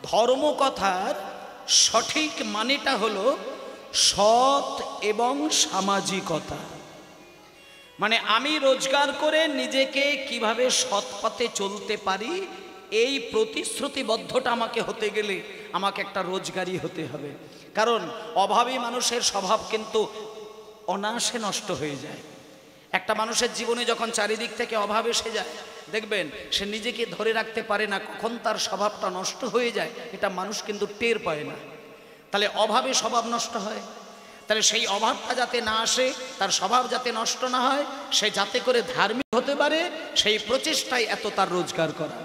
ধর্ম কথার সঠিক মানেটা হলো সৎ এবং সামাজিকতা। মানে আমি রোজগার করে নিজেকে কিভাবে সৎ পথে চলতে পারি, এই প্রতিশ্রুতিবদ্ধটা আমাকে হতে গেলে আমাকে একটা রোজগারি হতে হবে। কারণ অভাবী মানুষের স্বভাব কিন্তু অনায়াসে নষ্ট হয়ে যায়। একটা মানুষের জীবনে যখন চারিদিক থেকে অভাব এসে যায়, দেখবেন সে নিজেকে ধরে রাখতে পারে না, কখন তার স্বভাবটা নষ্ট হয়ে যায় এটা মানুষ কিন্তু টের পায় না। তাহলে অভাবে স্বভাব নষ্ট হয়। তাহলে সেই অভাবটা যাতে না আসে, তার স্বভাব যাতে নষ্ট না হয়, সে যাতে করে ধার্মিক হতে পারে, সেই প্রচেষ্টায় এত তার রোজগার করা।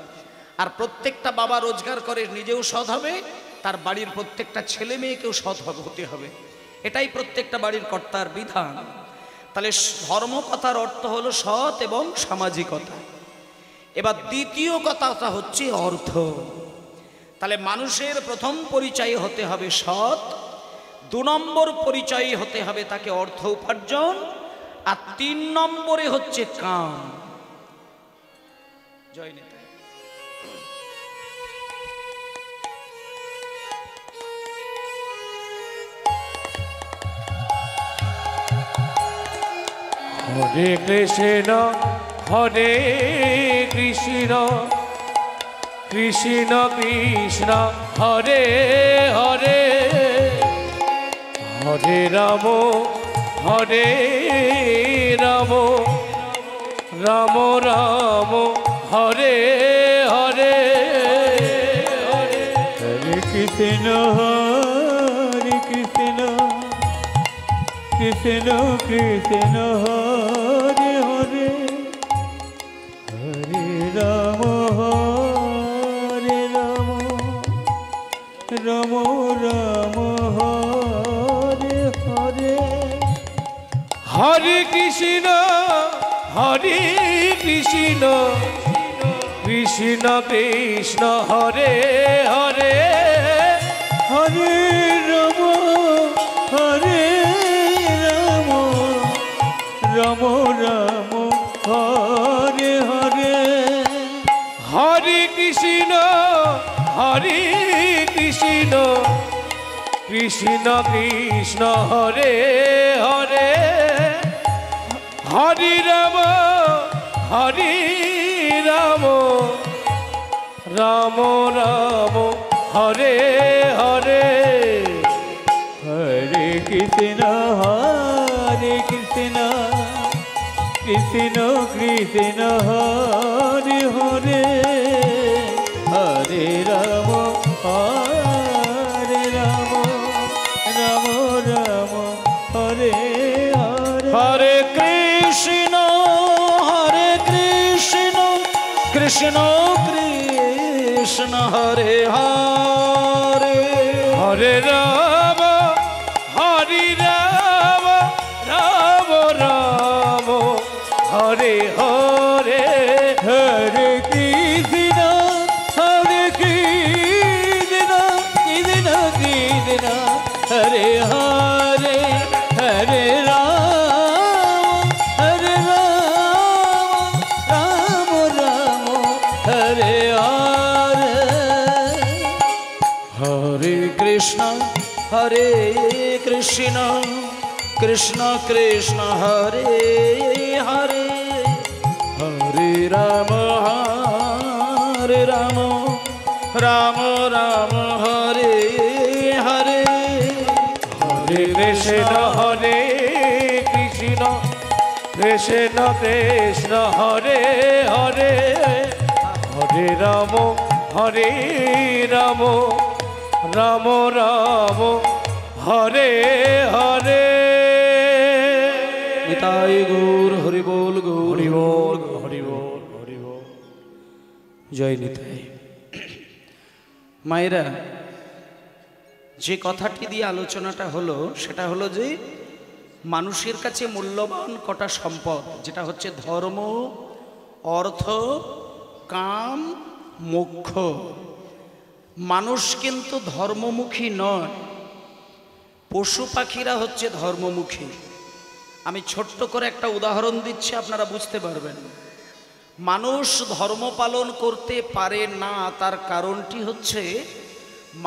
আর প্রত্যেকটা বাবা রোজগার করে নিজেও সৎ হবে, তার বাড়ির প্রত্যেকটা ছেলে মেয়েকেও সৎ হতে হবে। এটাই প্রত্যেকটা বাড়ির কর্তার বিধান। তাহলে ধর্ম কথার অর্থ হলো সৎ এবং সামাজিকতা। এবার দ্বিতীয় কথাটা হচ্ছে অর্থ। তাহলে মানুষের প্রথম পরিচয় হতে হবে সৎ, 2 নম্বর পরিচয় হতে হবে তাকে অর্থ উপার্জন, আর 3 নম্বরে হচ্ছে কাম। জয় নেতা। হরে কৃষ্ণ হরে কৃষ্ণ কৃষ্ণ কৃষ্ণ হরে হরে, হরে রাম হরে রাম, রাম রাম হরে হরে, হরে কৃষ্ণ হরে কৃষ্ণ কৃষ্ণ কৃষ্ণ হরে হরে, হরে রাম রাম রাম হরে হরে, হরে কৃষ্ণ হরে কৃষ্ণ কৃষ্ণ কৃষ্ণ হরে হরে, হরে রাম রাম রাম হরে হরে, হরে কৃষ্ণ হরে কৃষ্ণ কৃষ্ণ কৃষ্ণ হরে হরে, হরে রাম রাম রাম হরে হরে, হরে কৃষ্ণ কৃষ্ণ কৃষ্ণ হরে হরে, হরে রাম রাম রাম হরে হরে, হরে কৃষ্ণ কৃষ্ণ কৃষ্ণ হরে হরে, হরে রাম রাম রাম হরে হরে, হরে কৃষ্ণ কৃষ্ণ কৃষ্ণ হরে হরে, হরে রাম রাম রাম হরে হরে, হরে কৃষ্ণ হরে কৃষ্ণ কৃষ্ণ কৃষ্ণ হরে হরে হরে রাম হরে রাম রাম রাম হরে হরে হরে কৃষ্ণ হরে কৃষ্ণ কৃষ্ণ কৃষ্ণ হরে হরে হরে রাম রাম রাম হরে হরে। নিতাই গৌর হরি বল গৌর হরি বল হরি বল হরি বল। জয় নিতাই। মায়েরা, যে কথাটি দিয়ে আলোচনাটা হলো সেটা হলো যে মানুষের কাছে মূল্যবান কটা সম্পদ, যেটা হচ্ছে ধর্ম, অর্থ, কাম, মোক্ষ। মানুষ কিন্তু ধর্মমুখী নয়, পশু পাখিরা হচ্ছে ধর্মমুখী। আমি ছোট্ট করে একটা উদাহরণ দিচ্ছি, আপনারা বুঝতে পারবেন। মানুষ ধর্ম পালন করতে পারে না, তার কারণটি হচ্ছে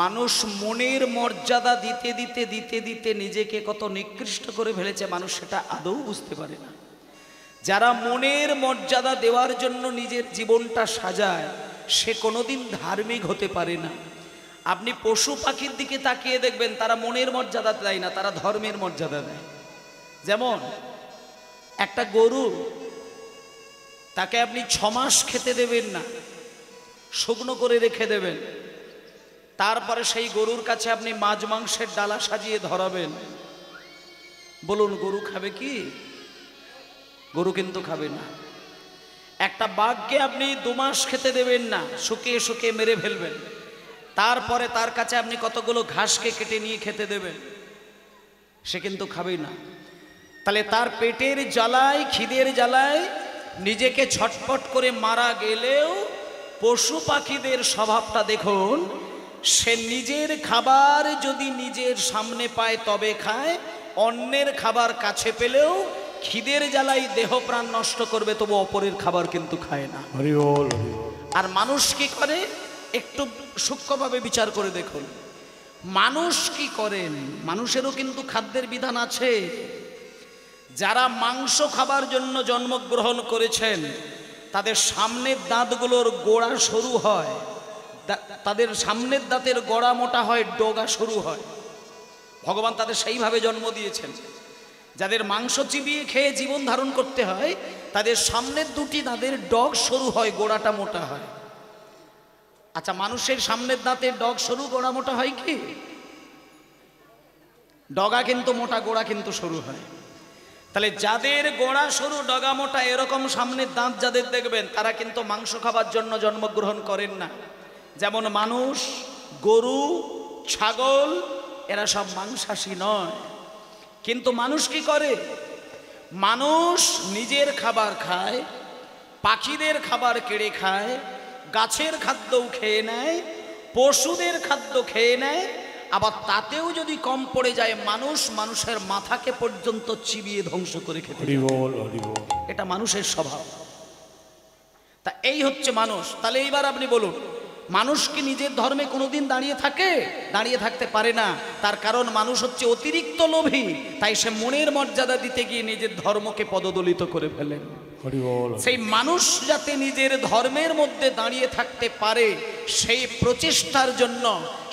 মানুষ মনের মর্যাদা দিতে দিতে দিতে দিতে নিজেকে কত নিকৃষ্ট করে ফেলেছে, মানুষ সেটা আদৌ বুঝতে পারে না। যারা মনের মর্যাদা দেওয়ার জন্য নিজের জীবনটা সাজায়, সে কোনোদিন ধার্মিক হতে পারে না। আপনি পশু পাখির দিকে তাকিয়ে দেখবেন, তারা মনের মর্যাদা দেয় না, তারা ধর্মের মর্যাদা দেয়। যেমন একটা গরু, তাকে আপনি 6 মাস খেতে দেবেন না, শুকনো করে রেখে দেবেন। তারপরে সেই গরুর কাছে আপনি মাছ মাংসের ডালা সাজিয়ে ধরাবেন। বলুন, গরু খাবে কি? গরু কিন্তু খাবে না। একটা বাঘকে আপনি 2 মাস খেতে দেবেন না, শুকিয়ে শুকিয়ে মেরে ফেলবেন। তারপরে তার কাছে আপনি কতগুলো ঘাসকে কেটে নিয়ে খেতে দেবেন, সে কিন্তু খাবেই না। তাহলে তার পেটের জ্বালায়, খিদের জ্বালায় নিজেকে ছটপট করে মারা গেলেও পশু পাখিদের স্বভাবটা দেখুন, সে নিজের খাবার যদি নিজের সামনে পায় তবে খায়, অন্যের খাবার কাছে পেলেও খিদের জ্বালাই দেহ প্রাণ নষ্ট করবে, তবু অপরের খাবার কিন্তু খায় না। হরি বল। আর মানুষ কি করে, একটু সূক্ষ্মভাবে বিচার করে দেখুন, মানুষ কি করেন। মানুষেরও কিন্তু খাদ্যের বিধান আছে। যারা মাংস খাবার জন্য জন্মগ্রহণ করেছেন, তাদের সামনের দাঁতগুলোর গোড়া সরু হয়, তাদের সামনের দাঁতের গোড়া মোটা হয়, ডগা সরু হয়। ভগবান তাদের সেইভাবে জন্ম দিয়েছেন। যাদের মাংস চিবিয়ে খেয়ে জীবন ধারণ করতে হয়, তাদের সামনের দুটি দাঁতের ডগ সরু হয়, গোড়াটা মোটা হয়। আচ্ছা, মানুষের সামনের দাঁতের ডগ সরু, গোড়া মোটা হয় কি? ডগা কিন্তু মোটা, গোড়া কিন্তু সরু হয়। তাহলে যাদের গোড়া সরু ডগা মোটা এরকম সামনের দাঁত যাদের দেখবেন, তারা কিন্তু মাংস খাবার জন্য জন্মগ্রহণ করেন না। যেমন মানুষ, গরু, ছাগল, এরা সব মাংসাশী নয়। কিন্তু মানুষ কি করে, মানুষ নিজের খাবার খায়, পাখিদের খাবার কেড়ে খায়, গাছের খাদ্যও খেয়ে নেয়, পশুদের খাদ্য খেয়ে নেয়, আবার তাতেও যদি কম পড়ে যায় মানুষ মানুষের মাথাকে পর্যন্ত চিবিয়ে ধ্বংস করে খেতে। এটা মানুষের স্বভাব। তা এই হচ্ছে মানুষ। তাহলে এইবার আপনি বলুন, মানুষ কি নিজের ধর্মে কোনোদিন দাঁড়িয়ে থাকে? দাঁড়িয়ে থাকতে পারে না। তার কারণ মানুষ হচ্ছে অতিরিক্ত লোভী, তাই সে মনের মর্যাদা দিতে গিয়ে নিজের ধর্মকে পদদলিত করে ফেলেন। সেই মানুষ যাতে নিজের ধর্মের মধ্যে দাঁড়িয়ে থাকতে পারে, সেই প্রচেষ্টার জন্য,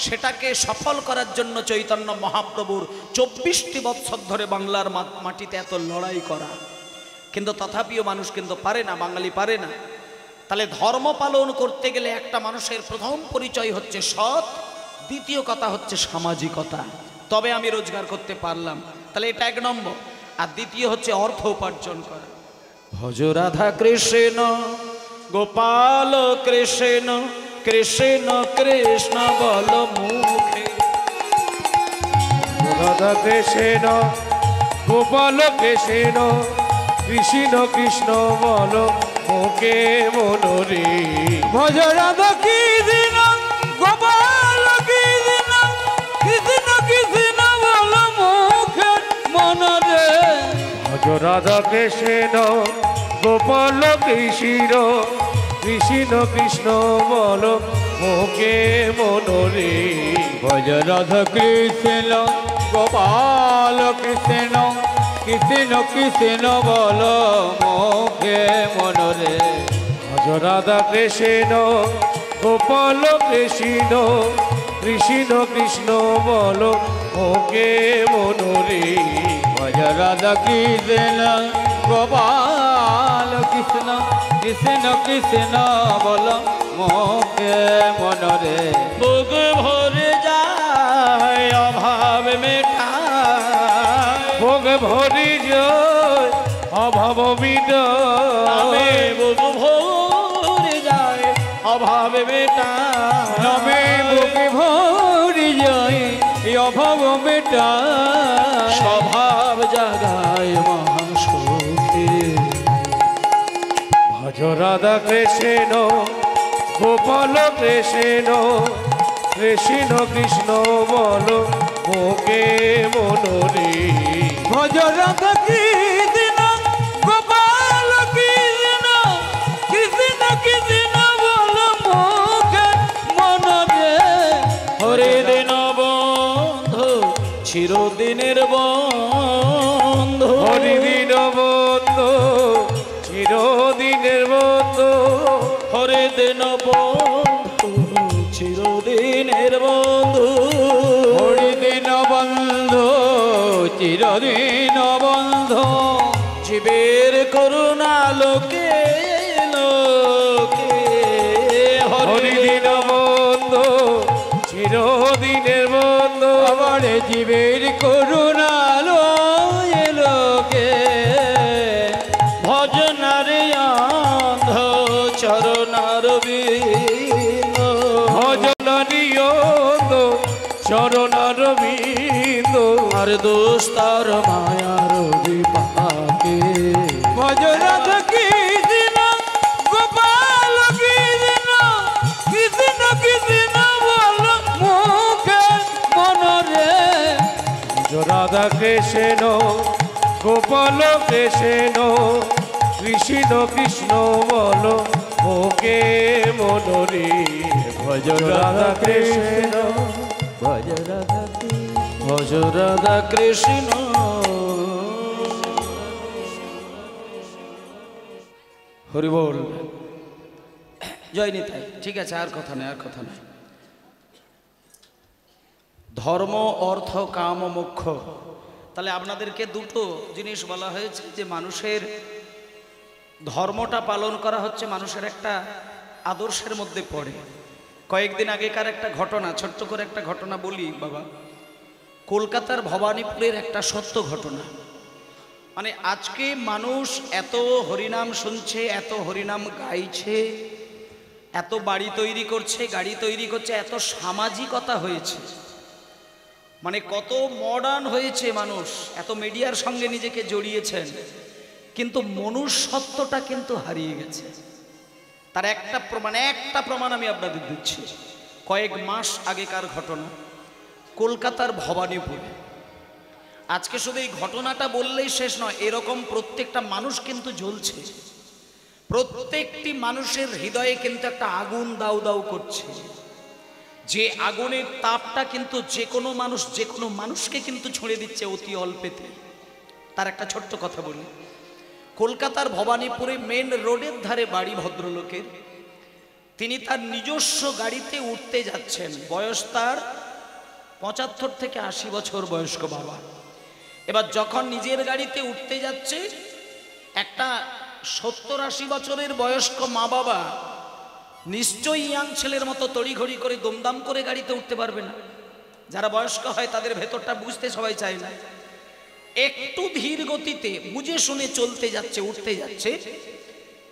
সেটাকে সফল করার জন্য চৈতন্য মহাপ্রভুর 24টি বৎসর ধরে বাংলার মাটিতে এত লড়াই করা। কিন্তু তথাপিও মানুষ কিন্তু পারে না, বাঙালি পারে না। তাহলে ধর্ম পালন করতে গেলে একটা মানুষের প্রথম পরিচয় হচ্ছে সৎ, দ্বিতীয় কথা হচ্ছে সামাজিকতা। তবে আমি রোজগার করতে পারলাম, তাহলে এটা 1 নম্বর। আর দ্বিতীয় হচ্ছে অর্থ উপার্জন করা। ভজ রাধা কৃষ্ণ গোপাল কৃষ্ণ, কৃষ্ণ কৃষ্ণ বল মুখে। রাধা কৃষ্ণ গোপাল কৃষ্ণ, কৃষ্ণ কৃষ্ণ বল মুখে মনোরে। ভজ রাধা কৃষ্ণ গোপাল কৃষ্ণ, কৃষ্ণ কৃষ্ণ বল মুখে মনোরে। ভজ রাধা কৃষ্ণ গোপাল কৃষ্ণ, কৃষ্ণ কৃষ্ণ বলো মুখে মনোরে। ভজ রাধা কৃষ্ণ গোপাল কৃষ্ণ কৃষ্ণ কৃষ্ণ বল মুখে মনোরে। ভজ রাধা কৃষ্ণ গোপাল কৃষ্ণ কৃষ্ণ কৃষ্ণ বলো মুখে মনোরে। ভজ রাধা কৃষ্ণ গোপাল কৃষ্ণ কৃষ্ণ কৃষ্ণ বল মুখে মনোরে। বুক ভরে যায় অভাব মেটায়, ভোগ ভরি জয় অভাব মিটায়। বুক ভরে যায় অভাব মেটায়, নমে বুকে ভরি যায় অভাব মেটায়। স্বভাব জাগায় মহাসুখে। ভজ রাধা কৃষ্ণ গোপাল কৃষ্ণ কৃষ্ণ কৃষ্ণ বলো মুখে মনোরে। ভজ রাধা কৃষ্ণ গোপাল কৃষ্ণ কৃষ্ণ কৃষ্ণ বল মুখে মনোরে। হরে দিন বন্ধু চিরদিনের বন্ধু, হরিদিন বন্ধু চিরদিনের বন্ধু। হরে দিন বন্ধু চিরদিনের বন্ধু, হরিদিন বন্ধু চিরদিন বন্ধু। জীবের করুণা লোকে লোকে। হরিদিন বন্ধু চিরদিনের বন্ধু। আমার জীবের করুণা লয়ে লোকে। ভজনারে অন্ধ চরণার বিন্দ, ভজনারিয়ন্দ চরণার বিন্দ। আর দোস্তার মায়ার বিপাকে। ভজ রাধা কৃষ্ণ গোপাল কৃষ্ণ কৃষ্ণ কৃষ্ণ বল মুখে মনোরে। ভজ রাধা কৃষ্ণ গোপাল কৃষ্ণ কৃষ্ণ কৃষ্ণ বলো মুখে মনোরে। ভজ রাধা কৃষ্ণ ভজ রাধা ভজ রাধা কৃষ্ণ। হরি বল। জয় নিতাই। ঠিক আছে, আর কথা নেই, আর কথা নেই। ধর্ম অর্থ কাম ও মোক্ষ। তাহলে আপনাদেরকে দুটো জিনিস বলা হয়েছে যে মানুষের ধর্মটা পালন করা হচ্ছে মানুষের একটা আদর্শের মধ্যে পড়ে। কয়েকদিন আগেকার একটা ঘটনা, ছোট্ট করে একটা ঘটনা বলি বাবা। কলকাতার ভবানীপুরের একটা সত্য ঘটনা। মানে আজকে মানুষ এত হরিনাম শুনছে, এত হরিনাম গাইছে, এত বাড়ি তৈরি করছে, গাড়ি তৈরি করছে, এত সামাজিকতা হয়েছে, মানে কত মডার্ন হয়েছে মানুষ, এত মিডিয়ার সঙ্গে নিজেকে জড়িয়েছেন, কিন্তু মনুষ্যত্বটা কিন্তু হারিয়ে গেছে। তার একটা প্রমাণ আমি আপনাদের দিচ্ছি। কয়েক মাস আগেকার ঘটনা, কলকাতার ভবানীপুরে। আজকে শুধু এই ঘটনাটা বললেই শেষ নয়, এরকম প্রত্যেকটা মানুষ কিন্তু জ্বলছে। প্রত্যেকটি মানুষের হৃদয়ে কিন্তু একটা আগুন দাউ দাউ করছে, যে আগুনের তাপটা কিন্তু যে কোনো মানুষকে কিন্তু ছুঁড়ে দিচ্ছে অতি অল্পেতে। তার একটা ছোট্ট কথা বলি। কলকাতার ভবানীপুরে মেন রোডের ধারে বাড়ি ভদ্রলোকের। তিনি তার নিজস্ব গাড়িতে উঠতে যাচ্ছেন। বয়স তার 75 থেকে 80 বছর বয়স্ক বাবা। এবার যখন নিজের গাড়িতে উঠতে যাচ্ছে, একটা 70-80 বছরের বয়স্ক মা বাবা নিশ্চয়ই ইয়াং ছেলের মতো তড়িঘড়ি করে দমদাম করে গাড়িতে উঠতে পারবে না। যারা বয়স্ক হয় তাদের ভেতরটা বুঝতে সবাই চায় না। একটু ধীর গতিতে বুঝে শুনে চলতে যাচ্ছে, উঠতে যাচ্ছে।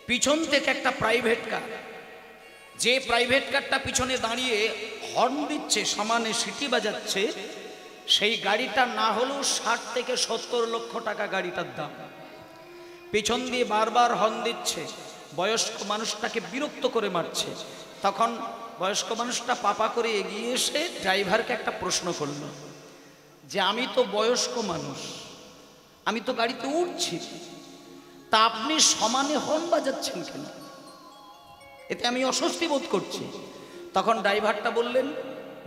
পিছন থেকে একটা প্রাইভেট কার, যে প্রাইভেট কারটা পিছনে দাঁড়িয়ে হর্ন দিচ্ছে, সমানে সিটি বাজাচ্ছে, সেই গাড়িটা না হলেও 60 থেকে 70 লক্ষ টাকা গাড়িটার দাম। পিছন দিয়ে বারবার হর্ন দিচ্ছে, বয়স্ক মানুষটাকে বিরক্ত করে মারছে। তখন বয়স্ক মানুষটা পাপা করে এগিয়ে এসে ড্রাইভারকে একটা প্রশ্ন করল যে আমি তো বয়স্ক মানুষ, আমি তো গাড়িতে উঠছি, তা আপনি সমানে হর্ন বাজাচ্ছেন কেন? এতে আমি অস্বস্তি বোধ করছি। তখন ড্রাইভারটা বললেন,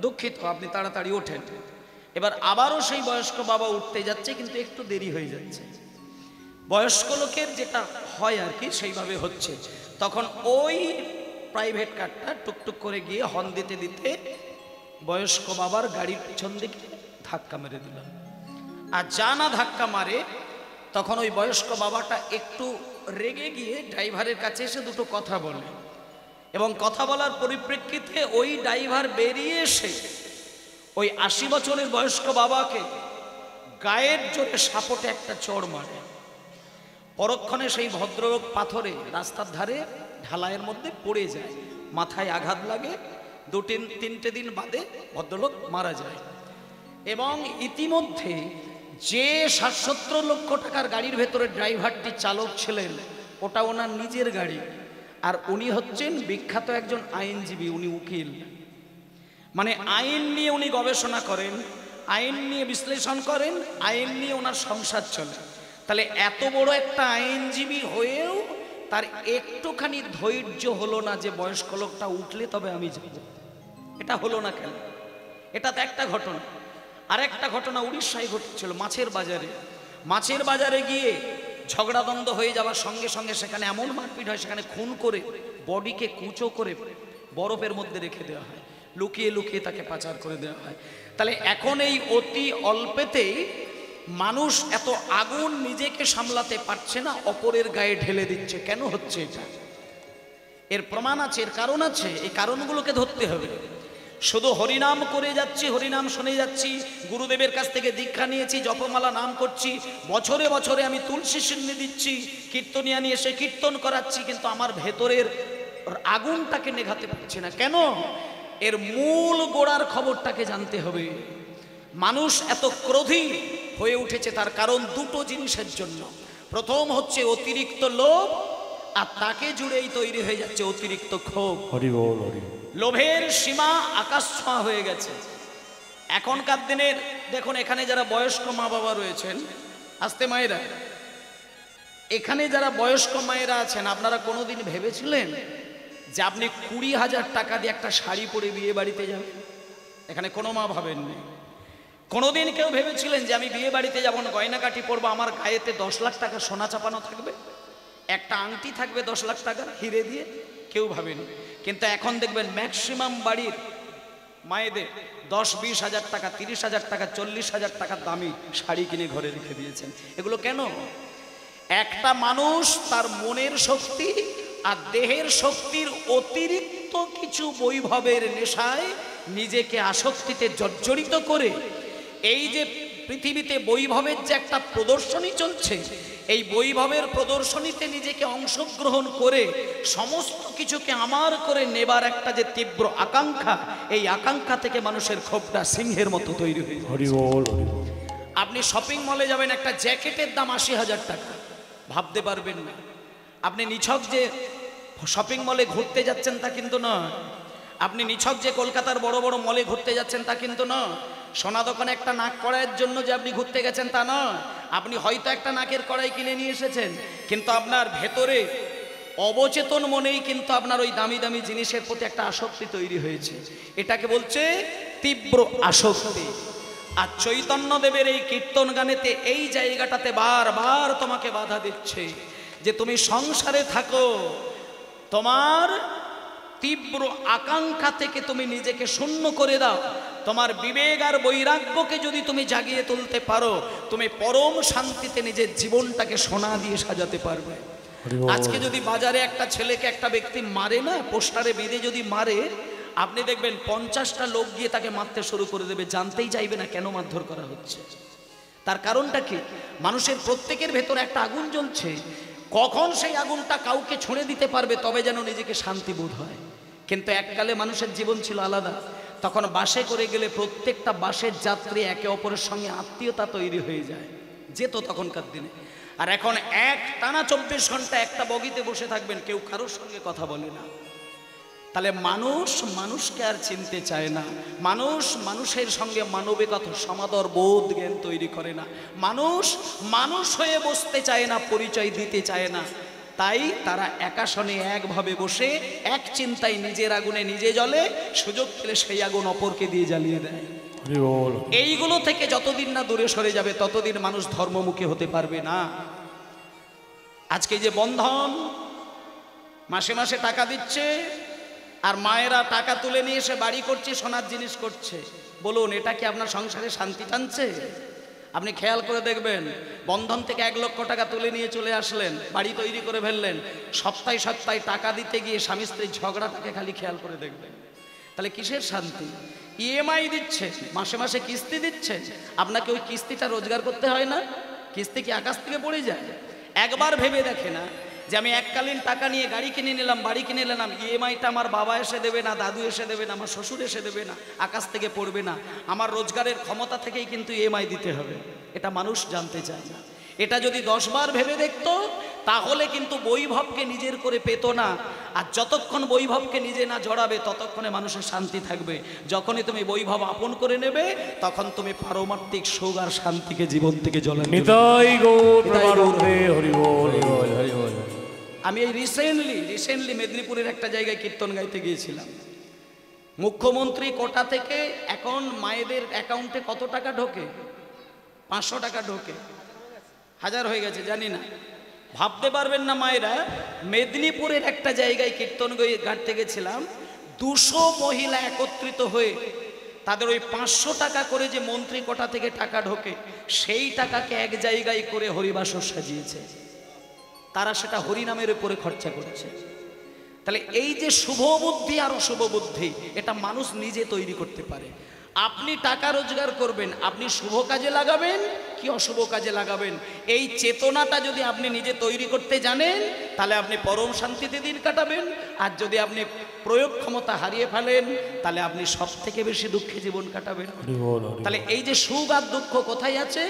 দুঃখিত, আপনি তাড়াতাড়ি ওঠেন। এবার আবারও সেই বয়স্ক বাবা উঠতে যাচ্ছে, কিন্তু একটু দেরি হয়ে যাচ্ছে। বয়স্ক লোকের যেটা হয় আর কি সেইভাবে হচ্ছে। তখন ওই প্রাইভেট কারটা টুকটুক করে গিয়ে হর্ন দিতে দিতে বয়স্ক বাবার গাড়ির পিছন দিকে ধাক্কা মেরে দিল। আর যা না ধাক্কা মারে, তখন ওই বয়স্ক বাবাটা একটু রেগে গিয়ে ড্রাইভারের কাছে এসে দুটো কথা বলে, এবং কথা বলার পরিপ্রেক্ষিতে ওই ড্রাইভার বেরিয়ে এসে ওই 80 বছরের বয়স্ক বাবাকে গায়ের জোরে সাপটে একটা চড় মারে। পরক্ষণে সেই ভদ্রলোক পাথরে রাস্তার ধারে ঢালাইয়ের মধ্যে পড়ে যায়, মাথায় আঘাত লাগে। 2-3 দিন বাদে ভদ্রলোক মারা যায়। এবং ইতিমধ্যে যে 60-70 লক্ষ টাকার গাড়ির ভেতরে ড্রাইভারটি চালক ছিলেন, ওটা ওনার নিজের গাড়ি। আর উনি হচ্ছেন বিখ্যাত একজন আইনজীবী, উনি উকিল। মানে আইন নিয়ে উনি গবেষণা করেন, আইন নিয়ে বিশ্লেষণ করেন, আইন নিয়ে ওনার সংসার চলে। তাহলে এত বড় একটা আইনজীবী হয়েও তার একটুখানি ধৈর্য হলো না যে বয়স্ক লোকটা উঠলে তবে আমি যাব। এটা হলো না কেন? এটা তো একটা ঘটনা। আর একটা ঘটনা উড়িষ্যায় ঘটেছিল, মাছের বাজারে। মাছের বাজারে গিয়ে ঝগড়াদ্বন্দ্ব হয়ে যাওয়ার সঙ্গে সঙ্গে সেখানে এমন মারপিট হয়, সেখানে খুন করে বডিকে কুচো করে বরফের মধ্যে রেখে দেওয়া হয়, লুকিয়ে লুকিয়ে তাকে পাচার করে দেওয়া হয়। তাহলে এখন এই অতি অল্পেতেই মানুষ এত আগুন নিজেকে সামলাতে পারছে না, অপরের গায়ে ঢেলে দিচ্ছে। কেন হচ্ছে এটা? এর প্রমাণ আছে, এর কারণ আছে। এই কারণগুলোকে ধরতে হবে। শুধু হরিনাম করে যাচ্ছি, হরিনাম শুনে যাচ্ছি, গুরুদেবের কাছ থেকে দীক্ষা নিয়েছি, জপমালা নাম করছি, বছরে বছরে আমি তুলসী সিন্নি দিচ্ছি, কীর্তনিয়া নিয়ে এসে কীর্তন করাচ্ছি, কিন্তু আমার ভেতরের আগুনটাকে নেভাতে পারছি না। কেন? এর মূল গোড়ার খবরটাকে জানতে হবে। মানুষ এত ক্রোধী হয়ে উঠেছে তার কারণ দুটো জিনিসের জন্য। প্রথম হচ্ছে অতিরিক্ত লোভ, আর তাকে জুড়েই তৈরি হয়ে যাচ্ছে অতিরিক্ত ক্ষোভ। হরি বল, হরি বল। লোভের সীমা আকাশ ছোঁয়া হয়ে গেছে এখনকার দিনের। দেখুন, এখানে যারা বয়স্ক মা বাবা রয়েছেন, আস্তে মায়েরা, এখানে যারা বয়স্ক মায়েরা আছেন, আপনারা কোনোদিন ভেবেছিলেন যে আপনি 20,000 টাকা দিয়ে একটা শাড়ি পরে বিয়ে বাড়িতে যাবেন? এখানে কোনো মা ভাবেননি। কোনোদিন কেউ ভেবেছিলেন যে আমি বিয়ে বাড়িতে যাবো না, গয়নাকাটি পরবো, আমার গায়েতে 10 লাখ টাকা সোনা চাপানো থাকবে, একটা আংটি থাকবে 10 লাখ টাকা হিরে দিয়ে? কেউ ভাবেনি। কিন্তু এখন দেখবেন ম্যাক্সিমাম বাড়ির মায়েদের 10-20 হাজার টাকা, 30,000 টাকা, 40,000 টাকার দামি শাড়ি কিনে ঘরে রেখে দিয়েছেন। এগুলো কেন? একটা মানুষ তার মনের শক্তি আর দেহের শক্তির অতিরিক্ত কিছু বৈভবের নেশায় নিজেকে আসক্তিতে জর্জরিত করে, এই যে পৃথিবীতে বৈভবের যে একটা প্রদর্শনী চলছে, এই বৈভবের প্রদর্শনীতে নিজেকে অংশগ্রহণ করে সমস্ত কিছুকে আমার করে নেবার একটা যে তীব্র আকাঙ্ক্ষা, এই আকাঙ্ক্ষা থেকে মানুষের ক্ষোভটা সিংহের মতো তৈরি হয়ে যায়। হরি বল, হরি বল। আপনি শপিং মলে যাবেন, একটা জ্যাকেটের দাম 80,000 টাকা, ভাবতে পারবেন না। আপনি নিছক যে শপিং মলে ঘুরতে যাচ্ছেন তা কিন্তু নয়। আপনি নিছক যে কলকাতার বড় বড় মলে ঘুরতে যাচ্ছেন তা কিন্তু নয়। সোনা দোকানে একটা নাক কড়াইয়ের জন্য যে আপনি ঘুরতে গেছেন তা নয়। আপনি হয়তো একটা নাকের কড়াই কিনে নিয়ে এসেছেন, কিন্তু আপনার ভেতরে অবচেতন মনেই কিন্তু আপনার ওই দামি দামি জিনিসের প্রতি একটা আসক্তি তৈরি হয়েছে। এটাকে বলছে তীব্র আসক্তি। আর চৈতন্যদেবের এই কীর্তন গানেতে এই জায়গাটাতে বারবার তোমাকে বাধা দিচ্ছে যে তুমি সংসারে থাকো, তোমার তীব্র আকাঙ্ক্ষা থেকে তুমি নিজেকে শূন্য করে দাও। তোমার বিবেক আর বৈরাগ্যকে যদি তুমি জাগিয়ে তুলতে পারো, তুমি পরম শান্তিতে নিজের জীবনটাকে সোনা দিয়ে সাজাতে পারবে। আজকে যদি বাজারে একটা ছেলেকে একটা ব্যক্তি মারে না, পোস্টারে বেঁধে যদি মারে, আপনি দেখবেন 50টা লোক গিয়ে তাকে মারতে শুরু করে দেবে, জানতেই চাইবে না কেন মারধর করা হচ্ছে। তার কারণটা কি? মানুষের প্রত্যেকের ভেতরে একটা আগুন জ্বলছে। কখন সেই আগুনটা কাউকে ছুঁড়ে দিতে পারবে তবে যেন নিজেকে শান্তি বোধ হয়। কিন্তু এককালে মানুষের জীবন ছিল আলাদা। তখন বাসে করে গেলে প্রত্যেকটা বাসের যাত্রী একে অপরের সঙ্গে আত্মীয়তা তৈরি হয়ে যায়, যেত তখনকার দিনে। আর এখন এক টানা 24 ঘন্টা একটা বগিতে বসে থাকবেন, কেউ কারোর সঙ্গে কথা বলে না। তাহলে মানুষ মানুষকে আর চিনতে চায় না, মানুষ মানুষের সঙ্গে মানবিকতা সমাদর বোধ জ্ঞান তৈরি করে না, মানুষ মানুষ হয়ে বসতে চায় না, পরিচয় দিতে চায় না। তাই তারা একাসনে একভাবে বসে এক চিন্তায় নিজের আগুনে নিজে জ্বলে, সুযোগ পেলে সেই আগুন অপরকে দিয়ে জ্বালিয়ে দেয়। হরি বল। এইগুলো থেকে যতদিন না দূরে সরে যাবে ততদিন মানুষ ধর্মমুখী হতে পারবে না। আজকে যে বন্ধন মাসে মাসে টাকা দিচ্ছে, আর মায়েরা টাকা তুলে নিয়ে এসে বাড়ি করছে, সোনার জিনিস করছে, বলুন এটা কি আপনার সংসারে শান্তি টানছে? আপনি খেয়াল করে দেখবেন, বন্ধন থেকে 1 লক্ষ টাকা তুলে নিয়ে চলে আসলেন, বাড়ি তৈরি করে ফেললেন, সপ্তাহে সপ্তাহে টাকা দিতে গিয়ে স্বামী স্ত্রীর ঝগড়াটাকে খালি খেয়াল করে দেখবেন। তাহলে কিসের শান্তি? ইএমআই দিচ্ছে, মাসে মাসে কিস্তি দিচ্ছে, আপনাকে ওই কিস্তিটা রোজগার করতে হয় না? কিস্তি কি আকাশ থেকে পড়ে যায়? একবার ভেবে দেখে না যে আমি এককালীন টাকা নিয়ে গাড়ি কিনে নিলাম, বাড়ি কিনে নিলাম, ইএমআইটা আমার বাবা এসে দেবে না, দাদু এসে দেবে না, আমার শ্বশুর এসে দেবে না, আকাশ থেকে পড়বে না, আমার রোজগারের ক্ষমতা থেকেই কিন্তু ইএমআই দিতে হবে। এটা মানুষ জানতে চায় না। এটা যদি 10 বার ভেবে দেখতো তাহলে কিন্তু বৈভবকে নিজের করে পেত না। আর যতক্ষণ বৈভবকে নিজে না জড়াবে ততক্ষণে মানুষের শান্তি থাকবে। যখনই তুমি বৈভব আপন করে নেবে তখন তুমি পারমার্থিক সুখ আর শান্তিকে জীবন থেকে জ্বলাবে। নিতাই গৌর প্রেমানন্দে হরি বল। আমি এই রিসেন্টলি মেদিনীপুরের একটা জায়গায় কীর্তন গাইতে গিয়েছিলাম। মুখ্যমন্ত্রী কোটা থেকে এখন মায়েদের অ্যাকাউন্টে কত টাকা ঢোকে? 500 টাকা ঢোকে, 1000 হয়ে গেছে জানি না। ভাবতে পারবেন না মায়েরা, মেদিনীপুরের একটা জায়গায় কীর্তন গাইতে গেছিলাম, 200 মহিলা একত্রিত হয়ে তাদের ওই 500 টাকা করে যে মন্ত্রী কোটা থেকে টাকা ঢোকে সেই টাকাকে এক জায়গায় করে হরিবাসর সাজিয়েছে। তারা সেটা হরিনামের উপরে খরচা করছে। তাহলে এই যে শুভ বুদ্ধি আর অশুভ বুদ্ধি, এটা মানুষ নিজে তৈরি করতে পারে। আপনি টাকা রোজগার করবেন, আপনি শুভ কাজে লাগাবেন কি অশুভ কাজে লাগাবেন, এই চেতনাটা যদি আপনি নিজে তৈরি করতে জানেন তাহলে আপনি পরম শান্তিতে দিন কাটাবেন। আর যদি আপনি প্রয়োগ ক্ষমতা হারিয়ে ফেলেন তাহলে আপনি সব থেকে বেশি দুঃখে জীবন কাটাবেন। তাহলে এই যে সুখ আর দুঃখ কোথায় আছে?